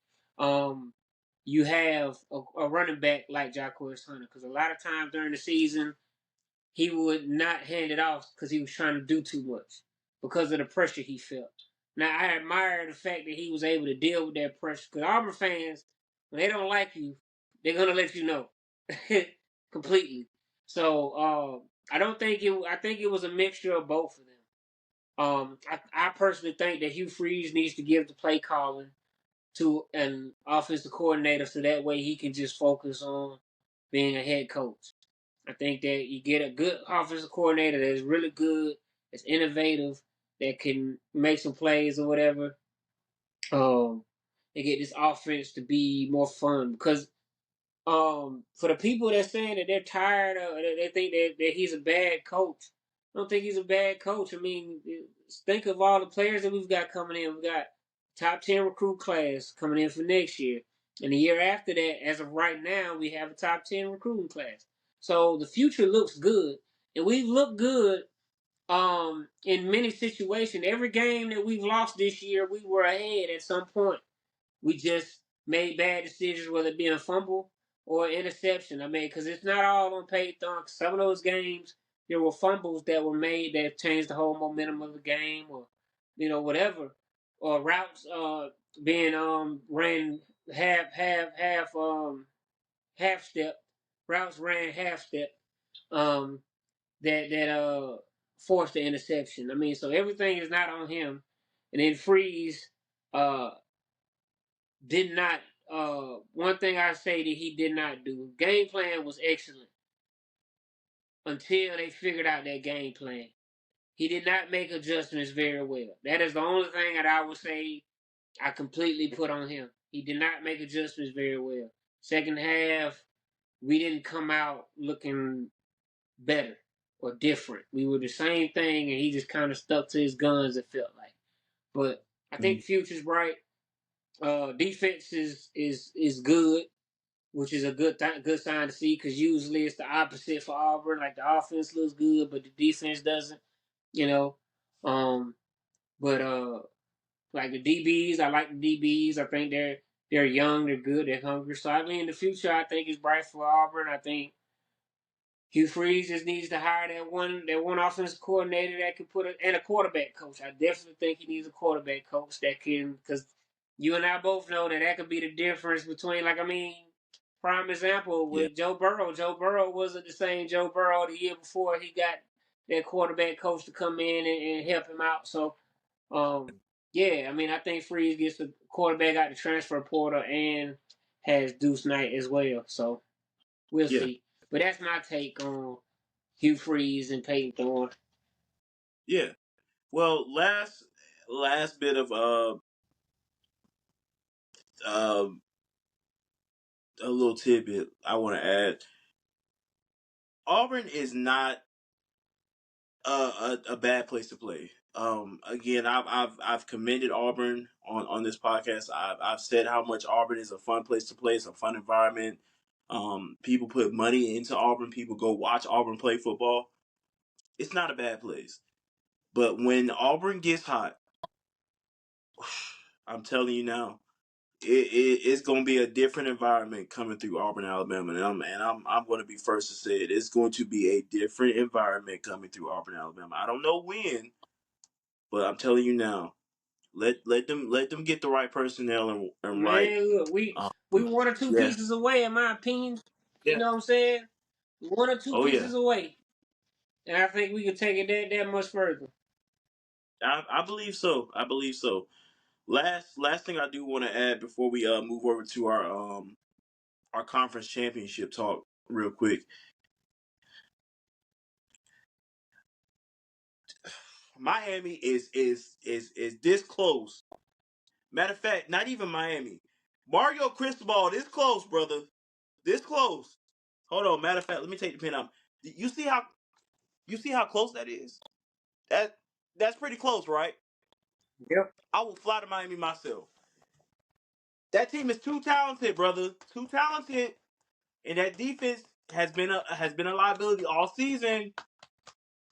you have a running back like Jacquez Hunter. Because a lot of times during the season, he would not hand it off because he was trying to do too much because of the pressure he felt. Now, I admire the fact that he was able to deal with that pressure because Auburn fans, when they don't like you, they're going to let you know completely. So I think it was a mixture of both of them. I personally think that Hugh Freeze needs to give the play calling to an offensive coordinator so that way he can just focus on being a head coach. I think that you get a good offensive coordinator that is really good, that's innovative, that can make some plays or whatever. And get this offense to be more fun because for the people that's saying that they're tired of, they think that he's a bad coach. I don't think he's a bad coach. I mean, think of all the players that we've got coming in. We've got top 10 recruit class coming in for next year. And the year after that, as of right now, we have a top 10 recruiting class. So the future looks good. And we've looked good in many situations. Every game that we've lost this year, we were ahead at some point. We just made bad decisions, whether it be a fumble or interception. I mean, because it's not all on Peyton. Some of those games, there were fumbles that were made that changed the whole momentum of the game, or whatever, or routes being ran half step, routes ran half step that forced the interception. I mean, so everything is not on him, and then Freeze. did not. One thing I say that he did not do. Game plan was excellent until they figured out that game plan. He did not make adjustments very well. That is the only thing that I would say I completely put on him. He did not make adjustments very well. Second half, we didn't come out looking better or different. We were the same thing, and he just kind of stuck to his guns, it felt like. But I think future's bright. Defense is good, which is a good sign to see, because usually it's the opposite for Auburn. Like, the offense looks good, but the defense doesn't. You know, but like the DBs, I like the DBs. I think they're young, they're good, they're hungry. So I mean, the future I think is bright for Auburn. I think Hugh Freeze just needs to hire that one offensive coordinator that can and a quarterback coach. I definitely think he needs a quarterback coach that can, because you and I both know that could be the difference between, like, I mean, prime example with Joe Burrow. Joe Burrow wasn't the same Joe Burrow the year before he got that quarterback coach to come in and help him out. So, yeah, I mean, I think Freeze gets the quarterback out the transfer portal and has Deuce Knight as well. So we'll see. But that's my take on Hugh Freeze and Peyton Thorne. Yeah. Well, last bit of a little tidbit I want to add. Auburn is not a bad place to play. Again, I've commended Auburn on this podcast. I've said how much Auburn is a fun place to play. It's a fun environment. People put money into Auburn. People go watch Auburn play football. It's not a bad place. But when Auburn gets hot, I'm telling you now, it's going to be a different environment coming through Auburn, Alabama, and I'm going to be first to say it. It's going to be a different environment coming through Auburn, Alabama. I don't know when, but I'm telling you now, let them get the right personnel and right. Man, look, we 1 or 2 pieces away, in my opinion. You know what I'm saying? 1 or 2 pieces away, and I think we can take it that much further. I believe so. I believe so. Last thing I do want to add before we move over to our conference championship talk real quick. Miami is this close. Matter of fact, not even Miami. Mario Cristobal, this close, brother. This close. Hold on. Matter of fact, let me take the pen out. You see how close that is? That's pretty close, right? Yep. I will fly to Miami myself. That team is too talented, brother. Too talented, and that defense has been a liability all season.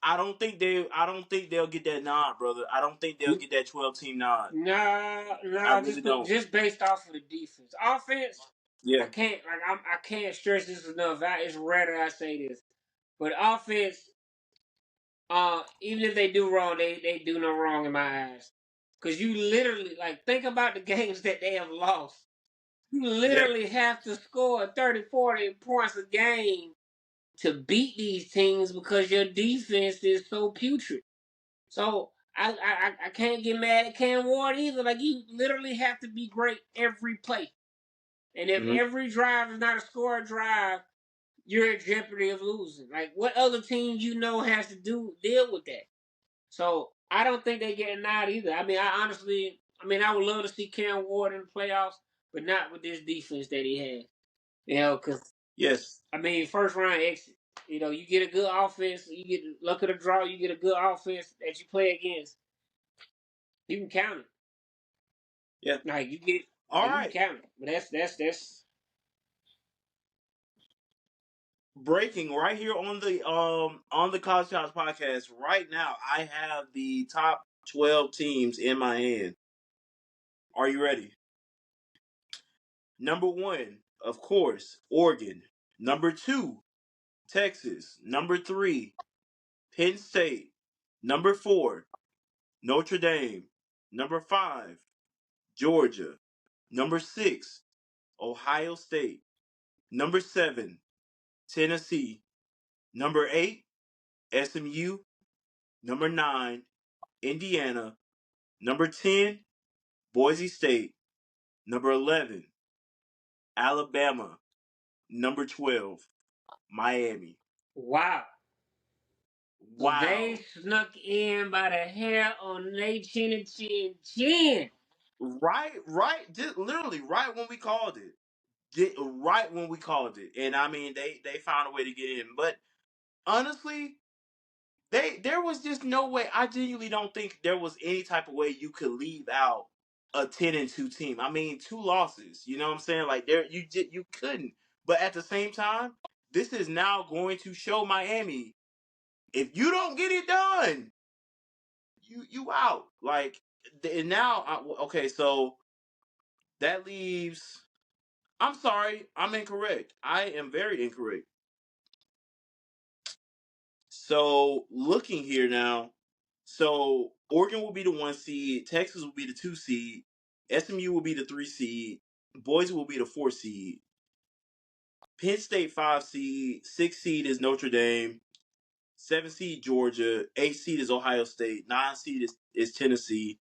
I don't think they'll get that nod, brother. I don't think they'll get that 12-team nod. Nah, I really don't. just based off of the defense. Offense, Yeah. I can't stress this enough. It's rare that I say this, but offense, even if they do wrong, they do no wrong in my eyes. Cause you literally, like, think about the games that they have lost. You literally have to score 30, 40 points a game to beat these teams because your defense is so putrid. So I can't get mad at Cam Ward either. Like, you literally have to be great every play. And if every drive is not a score drive, you're in jeopardy of losing. Like, what other team has to deal with that? So I don't think they get a nod either. I mean, I would love to see Cam Ward in the playoffs, but not with this defense that he has. Because I mean, first round exit. You get a good offense, you get the luck of the draw, you get a good offense that you play against. You can count it. Yeah. Like, you get All you right. can count it. But that's breaking right here on the College Shots podcast right now. I have the top 12 teams in my hand. Are you ready? Number 1, of course, Oregon. Number 2, Texas. Number 3, Penn State. Number 4, Notre Dame. Number 5, Georgia. Number 6, Ohio State. Number 7, Tennessee. Number 8, SMU. Number 9, Indiana. Number 10, Boise State. Number 11, Alabama. Number 12, Miami. Wow. So they Wow. snuck in by the hair on their chin. Right. Just literally right when we called it. Right when we called it. And I mean, they found a way to get in. But honestly, there was just no way. I genuinely don't think there was any type of way you could leave out a 10-2 team. I mean, 2 losses. You know what I'm saying? Like you couldn't. But at the same time, this is now going to show Miami, if you don't get it done, you out. Like, and now, okay, so that leaves. I'm sorry, I'm incorrect. I am very incorrect. So looking here now, so Oregon will be the 1 seed, Texas will be the 2 seed, SMU will be the 3 seed, Boise will be the 4 seed, Penn State 5 seed, 6 seed is Notre Dame, 7 seed Georgia, 8 seed is Ohio State, 9 seed is Tennessee,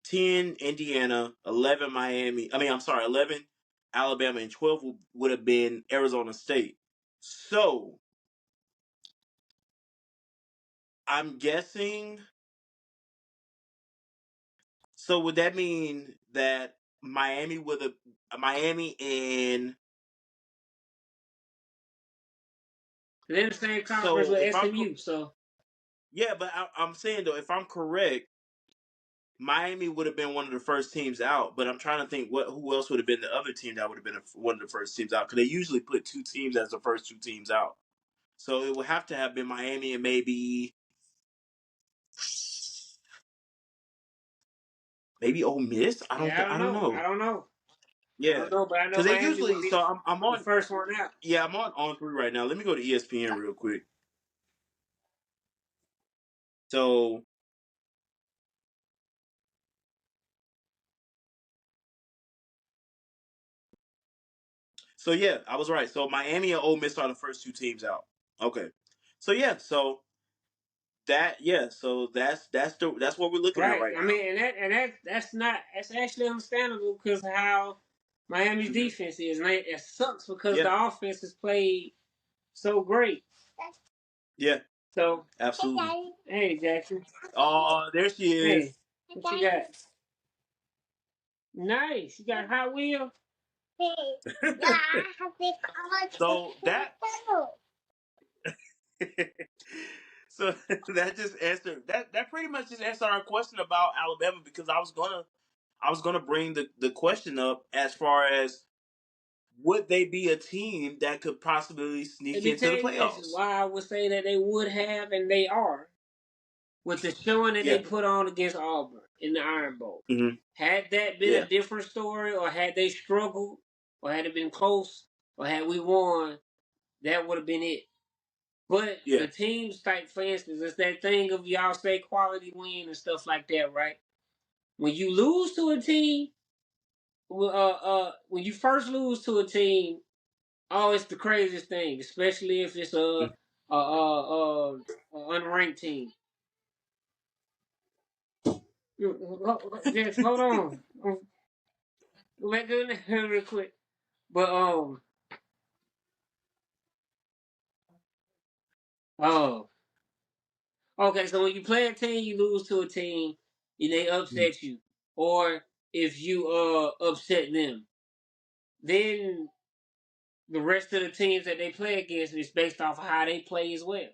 10 Indiana, 11 Miami. I mean, I'm sorry, 11 Alabama, and 12 would have been Arizona State. So I'm guessing. So would that mean that Miami and They're in the same conference so with if SMU, so yeah, but I'm saying though, if I'm correct, Miami would have been one of the first teams out. But I'm trying to think who else would have been the other team that would have been one of the first teams out, because they usually put 2 teams as the first 2 teams out. So it would have to have been Miami and maybe Ole Miss. I don't yeah, think. I don't I know. don't know. I Yeah, don't know, but I know because they Miami would usually. be So I'm the on. first one out. Yeah, I'm on 3 right now. Let me go to ESPN real quick. So yeah, I was right. So Miami and Ole Miss are the first 2 teams out. Okay. So yeah, so that's what we're looking at Right. right I now. mean, that's actually understandable because of how Miami's Mm-hmm. defense is, and it sucks because Yeah. the offense has played so great. Yeah. So, Absolutely. hey Jackson, Oh, there she hey, is. what you got? Nice. You got a Hot Wheel. So that so that just answered that pretty much just answered our question about Alabama, because I was gonna bring the question up as far as, would they be a team that could possibly Let sneak me into tell the you this is playoffs? why I would say that they would have, and they are, with the showing that they Yeah. put on against Auburn in the Iron Bowl. Mm-hmm. Had that been Yeah. a different story, or had they struggled, or had it been close, or had we won, that would have been it. But Yeah. the teams, like for instance, it's that thing of y'all say quality win and stuff like that, right? When you lose to a team, when you first lose to a team, oh, it's the craziest thing, especially if it's a unranked team. Just hold on, let go real quick. But oh, okay. So when you play a team, you lose to a team, and they Mm-hmm. upset you, or if you upset them, then the rest of the teams that they play against is based off of how they play as well.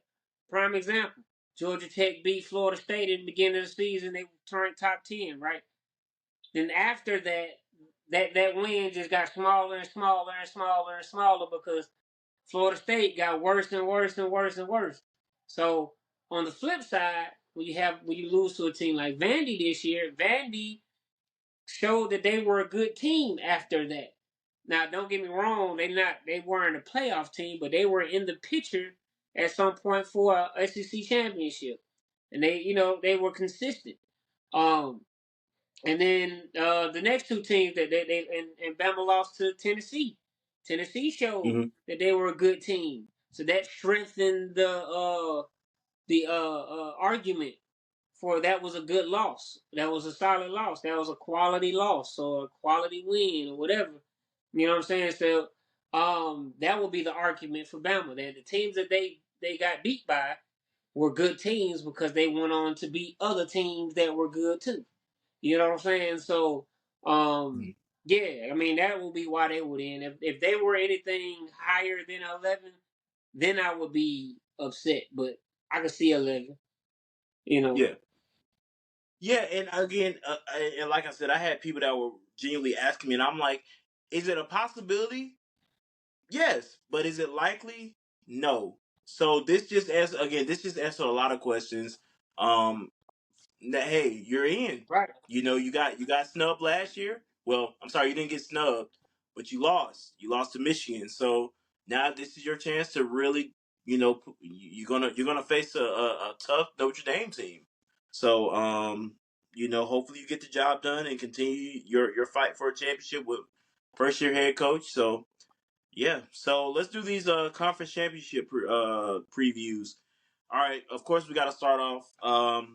Prime example: Georgia Tech beat Florida State in the beginning of the season. They turned top 10, right? Then after that, that win just got smaller and smaller and smaller and smaller because Florida State got worse and worse and worse and worse. So on the flip side, when you lose to a team like Vandy this year, Vandy showed that they were a good team after that. Now, don't get me wrong, they weren't a playoff team, but they were in the picture at some point for a SEC championship, and they were consistent. Um, and then the next 2 teams that they and Bama lost to Tennessee. Tennessee showed Mm-hmm. that they were a good team, so that strengthened the argument that was a good loss. That was a solid loss. That was a quality loss or a quality win or whatever. You know what I'm saying? So that would be the argument for Bama. That the teams that they got beat by were good teams because they went on to beat other teams that were good too. You know what I'm saying? So yeah, I mean that will be why they would end. If they were anything higher than 11, then I would be upset. But I could see 11. You know. Yeah. Yeah, and again, and like I said, I had people that were genuinely asking me, and I'm like, is it a possibility? Yes, but is it likely? No. So this just answered a lot of questions. Um, that hey, you're in. Right. You got snubbed last year. Well, I'm sorry, you didn't get snubbed, but you lost. You lost to Michigan. So now this is your chance to really, you're gonna face a tough Notre Dame team. So hopefully you get the job done and continue your fight for a championship with first year head coach. So yeah, so let's do these conference championship previews. All right, of course we got to start off.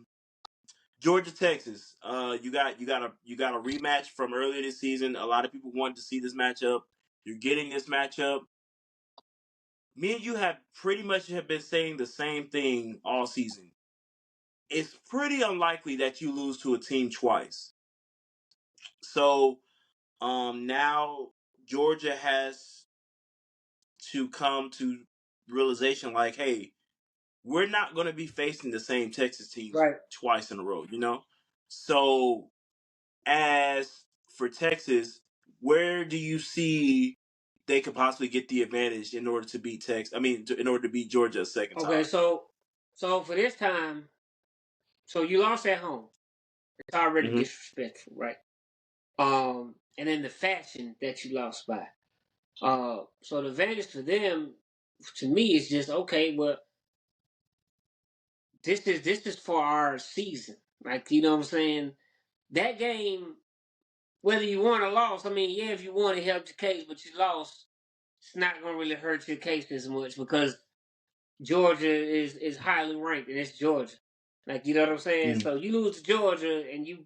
Georgia, Texas. You got a rematch from earlier this season. A lot of people wanted to see this matchup. You're getting this matchup. Me and you have pretty much have been saying the same thing all season. It's pretty unlikely that you lose to a team twice. So now Georgia has to come to realization like, hey, we're not going to be facing the same Texas teams Right. twice in a row, So as for Texas, where do you see they could possibly get the advantage in order to beat Texas? I mean, in order to beat Georgia a second Okay. time. So for this time, so you lost at home. It's already Mm-hmm. disrespectful, right? And then the fashion that you lost by. So the advantage for them, to me, is just okay. Well, this is for our season. Like you know what I'm saying. That game, whether you won or lost, I mean, yeah, if you won, it helped your case, but you lost, it's not gonna really hurt your case as much because Georgia is highly ranked and it's Georgia. Like you know what I'm saying? Mm-hmm. So you lose to Georgia and you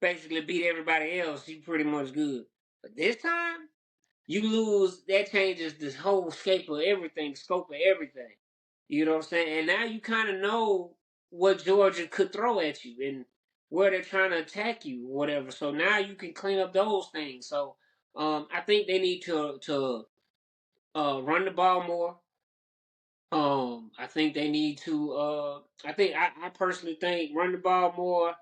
basically beat everybody else, you pretty much good. But this time, you lose, that changes the whole shape of everything, scope of everything. You know what I'm saying? And now you kind of know what Georgia could throw at you and where they're trying to attack you, whatever. So now you can clean up those things. So I think they need to run the ball more. I think they need to. I personally think run the ball more.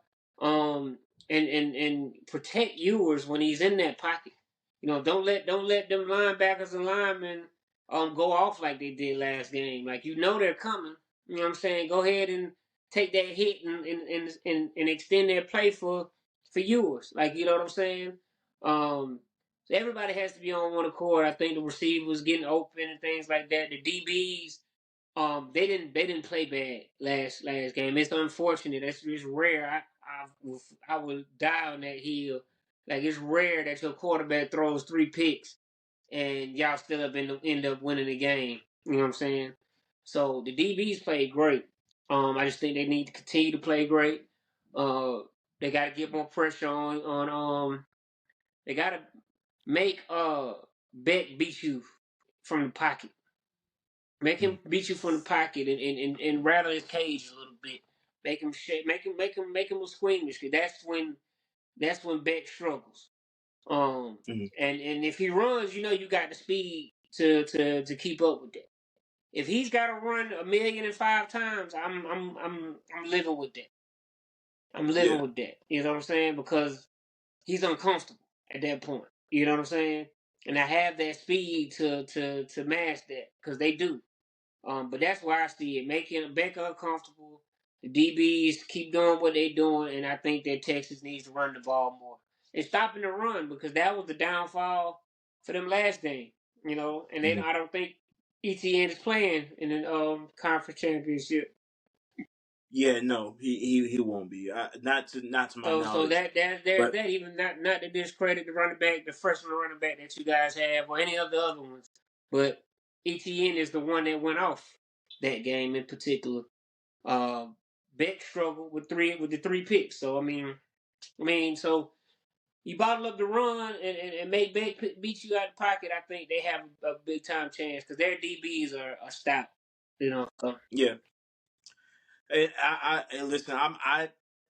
And protect Ewers when he's in that pocket. You know, don't let them linebackers and linemen go off like they did last game. Like you know they're coming. You know what I'm saying? Go ahead and take that hit and extend their play for Ewers. Like you know what I'm saying? So everybody has to be on one accord. I think the receivers getting open and things like that. The DBs they didn't play bad last game. It's unfortunate. It's rare. I would die on that hill. Like it's rare that your quarterback throws 3 picks and y'all still end up winning the game. You know what I'm saying? So the DBs played great. I just think they need to continue to play great. Uh, they got to get more pressure on. They got to make Beck beat you from the pocket. Make him beat you from the pocket and rattle his cage a little bit. Make him shake. Make him squeamish. Cause that's when Beck struggles. Mm-hmm. And if he runs, you know you got the speed to keep up with that. If he's got to run 1,000,005 times, I'm living with that. I'm living Yeah. with that. You know what I'm saying? Because he's uncomfortable at that point. You know what I'm saying? And I have that speed to match that because they do. But that's why I see it making Becca uncomfortable. The DBs keep doing what they're doing, and I think that Texas needs to run the ball more and stopping the run because that was the downfall for them last game. You know, and then Mm-hmm. I don't think ETN is playing in the conference championship. Yeah, no, he won't be. Not to my So knowledge. there's But that. Even not to discredit the running back, the freshman running back that you guys have, or any of the other ones, but ETN is the one that went off that game in particular. Uh, Beck struggled with the 3 picks. So so you bottle up the run and make Beck beat you out of the pocket. I think they have a big time chance because their DBs are stout. So. Yeah. And and listen,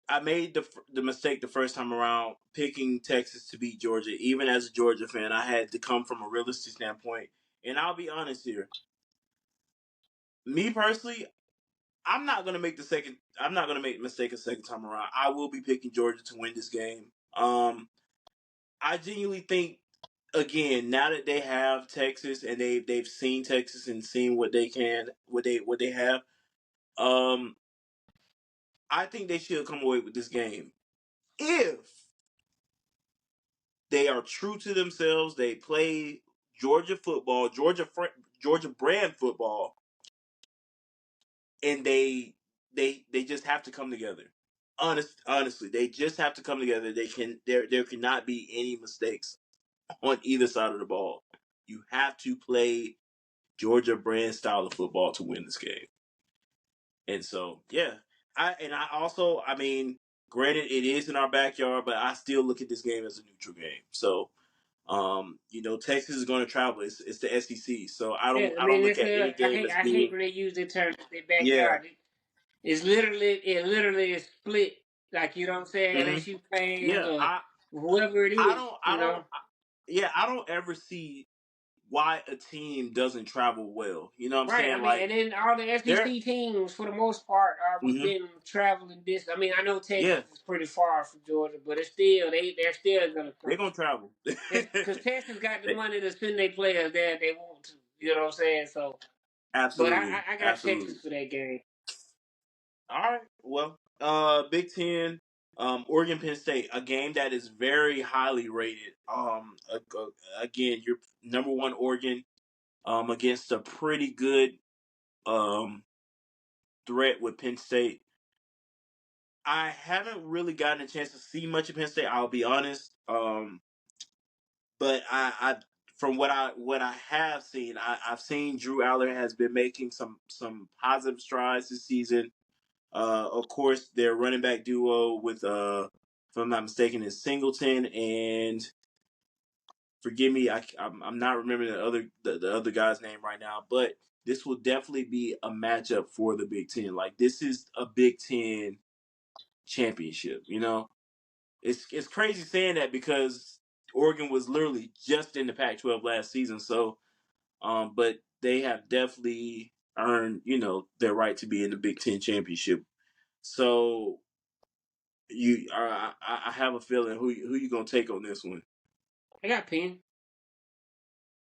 I made the mistake the first time around picking Texas to beat Georgia. Even as a Georgia fan, I had to come from a realistic standpoint. And I'll be honest here. Me personally, I'm not gonna make the second. I'm not gonna make the mistake a second time around. I will be picking Georgia to win this game. I genuinely think again now that they have Texas and they've seen Texas and seen what they can, what they have. Um, I think they should come away with this game if they are true to themselves. They play Georgia football, Georgia brand football, and they just have to come together. Honestly, they just have to come together. There cannot be any mistakes on either side of the ball. You have to play Georgia brand style of football to win this game. And so, yeah, I also, I mean, granted, it is in our backyard, but I still look at this game as a neutral game. So, Texas is going to travel. It's the SEC, so Yeah, I don't look it's at any game as I hate being when they use the term their yeah. backyard. It literally is split. Like you know what I'm saying? Hmm. LSU fans Yeah, or whoever it is, I don't, yeah, I don't ever see why a team doesn't travel well. You know what I'm Right. saying? Like And then all the they're, SEC teams, for the most part, are hmm within traveling distance. I know Texas yeah, is pretty far from Georgia, but it's still they're still gonna they're come. gonna travel. Because Texas got the They- money to send their players there if they want to. You know what I'm saying? So, but Absolutely, I got Texas absolutely. for that game. All right. Well, Big Ten, Oregon, Penn State, a game that is very highly rated. Again, your number one Oregon, against a pretty good um threat with Penn State. I haven't really gotten a chance to see much of Penn State. I'll be honest. But I from what I have seen, I've seen Drew Aller has been making some positive strides this season. Of course, their running back duo with if I'm not mistaken, is Singleton and forgive me, I'm not remembering the other guy's name right now, but this will definitely be a matchup for the Big Ten. Like this is a Big Ten championship. It's crazy saying that because Oregon was literally just in the Pac-12 last season. So, but they have definitely earned their right to be in the Big Ten championship. So I have a feeling who you gonna take on this one. I got Penn.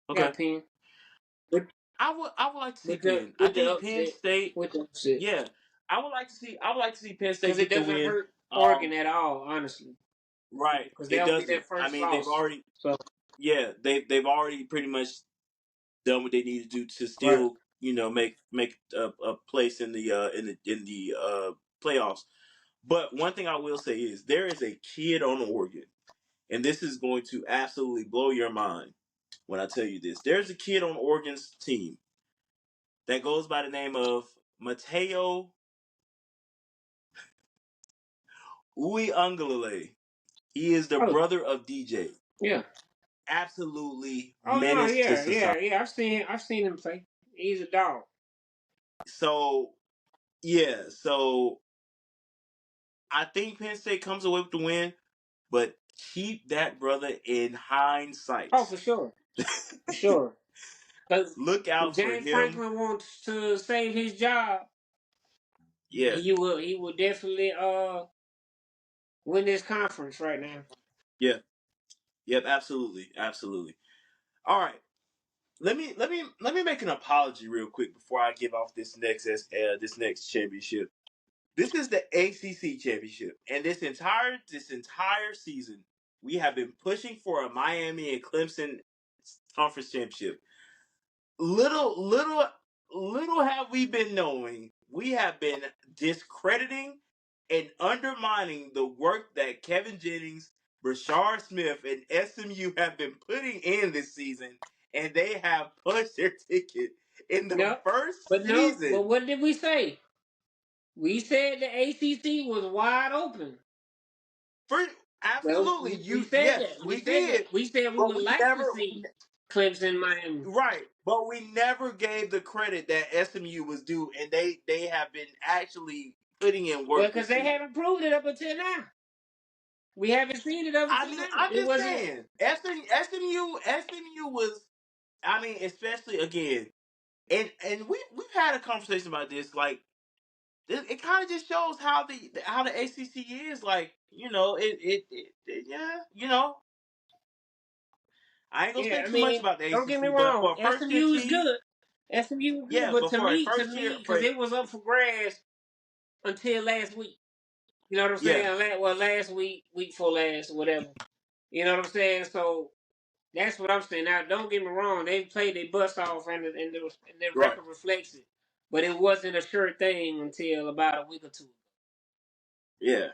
I Okay, got Penn. With I would like to see with the Penn. I with the think Penn upset. State. With the upset. Yeah, I would like to see Penn State Because it get the doesn't win. hurt Um, Oregon at all, honestly. right, Because it they'll be their doesn't. I first mean, they've loss. already So they've already pretty much done what they need to do to right. still make a place in the playoffs. But one thing I will say is there is a kid on Oregon, and this is going to absolutely blow your mind when I tell you this. There's a kid on Oregon's team that goes by the name of Mateo Uiagalelei. He is the Oh brother of DJ. yeah. Absolutely Oh no, menace to society. yeah. I've seen him play. He's a dog. So yeah, so I think Penn State comes away with the win, but keep that brother in hindsight. Oh, for sure. For sure. Because Look out for James him. Franklin wants to save his job. Yeah, He will definitely win this conference right now. yeah, yep, absolutely, absolutely. All right, let me make an apology real quick before I give off this next championship. This is the ACC championship, and this entire season we have been pushing for a Miami and Clemson conference championship. Little have we been knowing, we have been discrediting and undermining the work that Kevin Jennings, Brashard Smith, and SMU have been putting in this season, and they have punched their ticket in the No, first but no, but season. what did we say? We said the ACC was wide open. Absolutely, we said that. we did. We said we But would we like never, to see Clemson, Miami. right? But we never gave the credit that SMU was due, and they have been actually putting in work. Well, because they haven't proved it up until now. We haven't seen it up until now. I'm just saying, SMU was. I mean, especially again, and we've had a conversation about this. Like, it kind of just shows how the ACC is. Like, you know, yeah, you know. I ain't gonna say too much about the ACC. Don't get me wrong. But for SMU is good. SMU is good, but to me, because it was up for grabs until last week. You know what I'm saying? Yeah. Well, last week before last, whatever. You know what I'm saying? So that's what I'm saying. Now, don't get me wrong. They played their butts off, and their record reflects it. But it wasn't a sure thing until about a week or two. Yeah.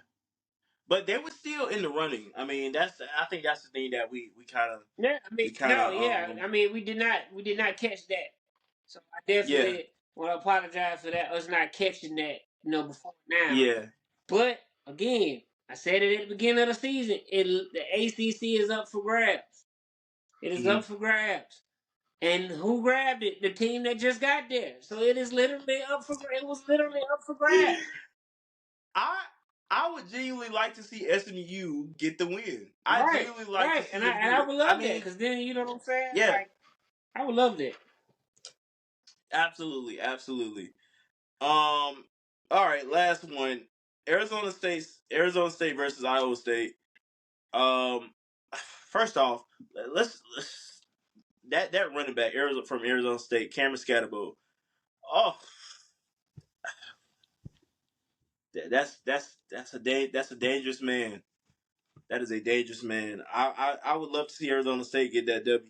But they were still in the running. I mean, I think that's the thing that we kind of. Yeah, I mean, I mean, we did not catch that. So I definitely want to apologize for that. Us not catching that, before now. Yeah. But again, I said it at the beginning of the season. The ACC is up for grabs. It is up for grabs. And who grabbed it? The team that just got there. So it is literally up for. It was literally up for grabs. I would genuinely like to see SMU get the win. I genuinely like to see and I would love that, because then, you know what I'm saying? Yeah. Like, I would love that. Absolutely. All right, last one. Arizona State versus Iowa State. First off, let's that running back from Arizona State, Cameron Scatterbo. Oh, that's a dangerous man. That is a dangerous man. I would love to see Arizona State get that W.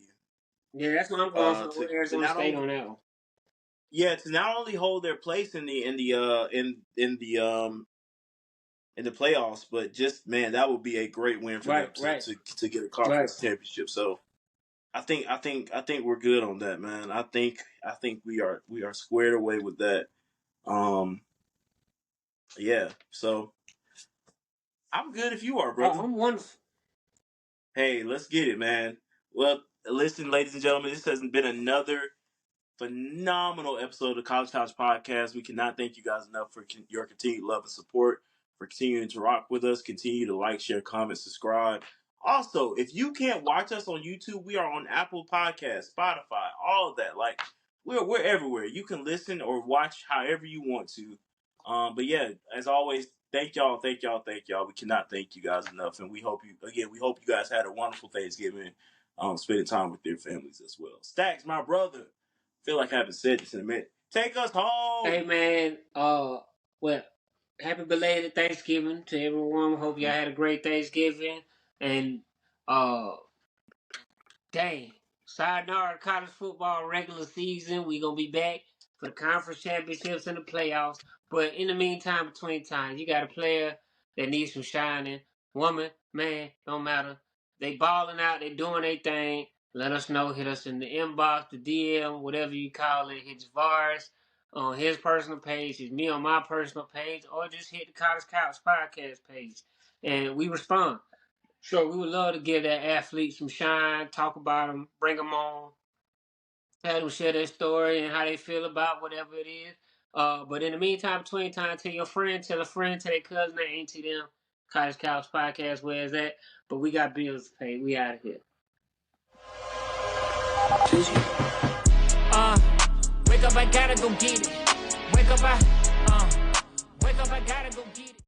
Yeah, that's what I'm going for Arizona State on that one. Yeah, to not only hold their place in the playoffs, but just, man, that would be a great win for them to get a conference championship. So I think we're good on that, man. I think we are squared away with that. Yeah. So I'm good if you are, brother. I'm wonderful. Hey, let's get it, man. Well, listen, ladies and gentlemen, this has been another phenomenal episode of the College Couch Podcast. We cannot thank you guys enough for your continued love and support, for continuing to rock with us. Continue to like, share, comment, subscribe. Also, if you can't watch us on YouTube, we are on Apple Podcasts, Spotify, all of that. Like, we're everywhere. You can listen or watch however you want to. But yeah, as always, thank y'all. We cannot thank you guys enough, and we hope you guys had a wonderful Thanksgiving, spending time with their families as well. Stackz, my brother. Feel like I haven't said this in a minute. Take us home. Hey, man. Well, happy belated Thanksgiving to everyone. Hope y'all had a great Thanksgiving. And, sayonara college football regular season. We gonna be back for the conference championships and the playoffs. But in the meantime, between times, you got a player that needs some shining. Woman, man, don't matter. They balling out. They doing their thing. Let us know. Hit us in the inbox, the DM, whatever you call it. Hit Javaris on his personal page. Hit me on my personal page. Or just hit the College Couch Podcast page. And we respond. So we would love to give that athlete some shine. Talk about them. Bring them on. Have them share their story and how they feel about whatever it is. But in the meantime, between time, tell a friend, tell a their cousin, their auntie, them. College Couch Podcast, where is that? But we got bills to pay. We out of here. Wake up, I gotta go get it. Wake up, I gotta go get it.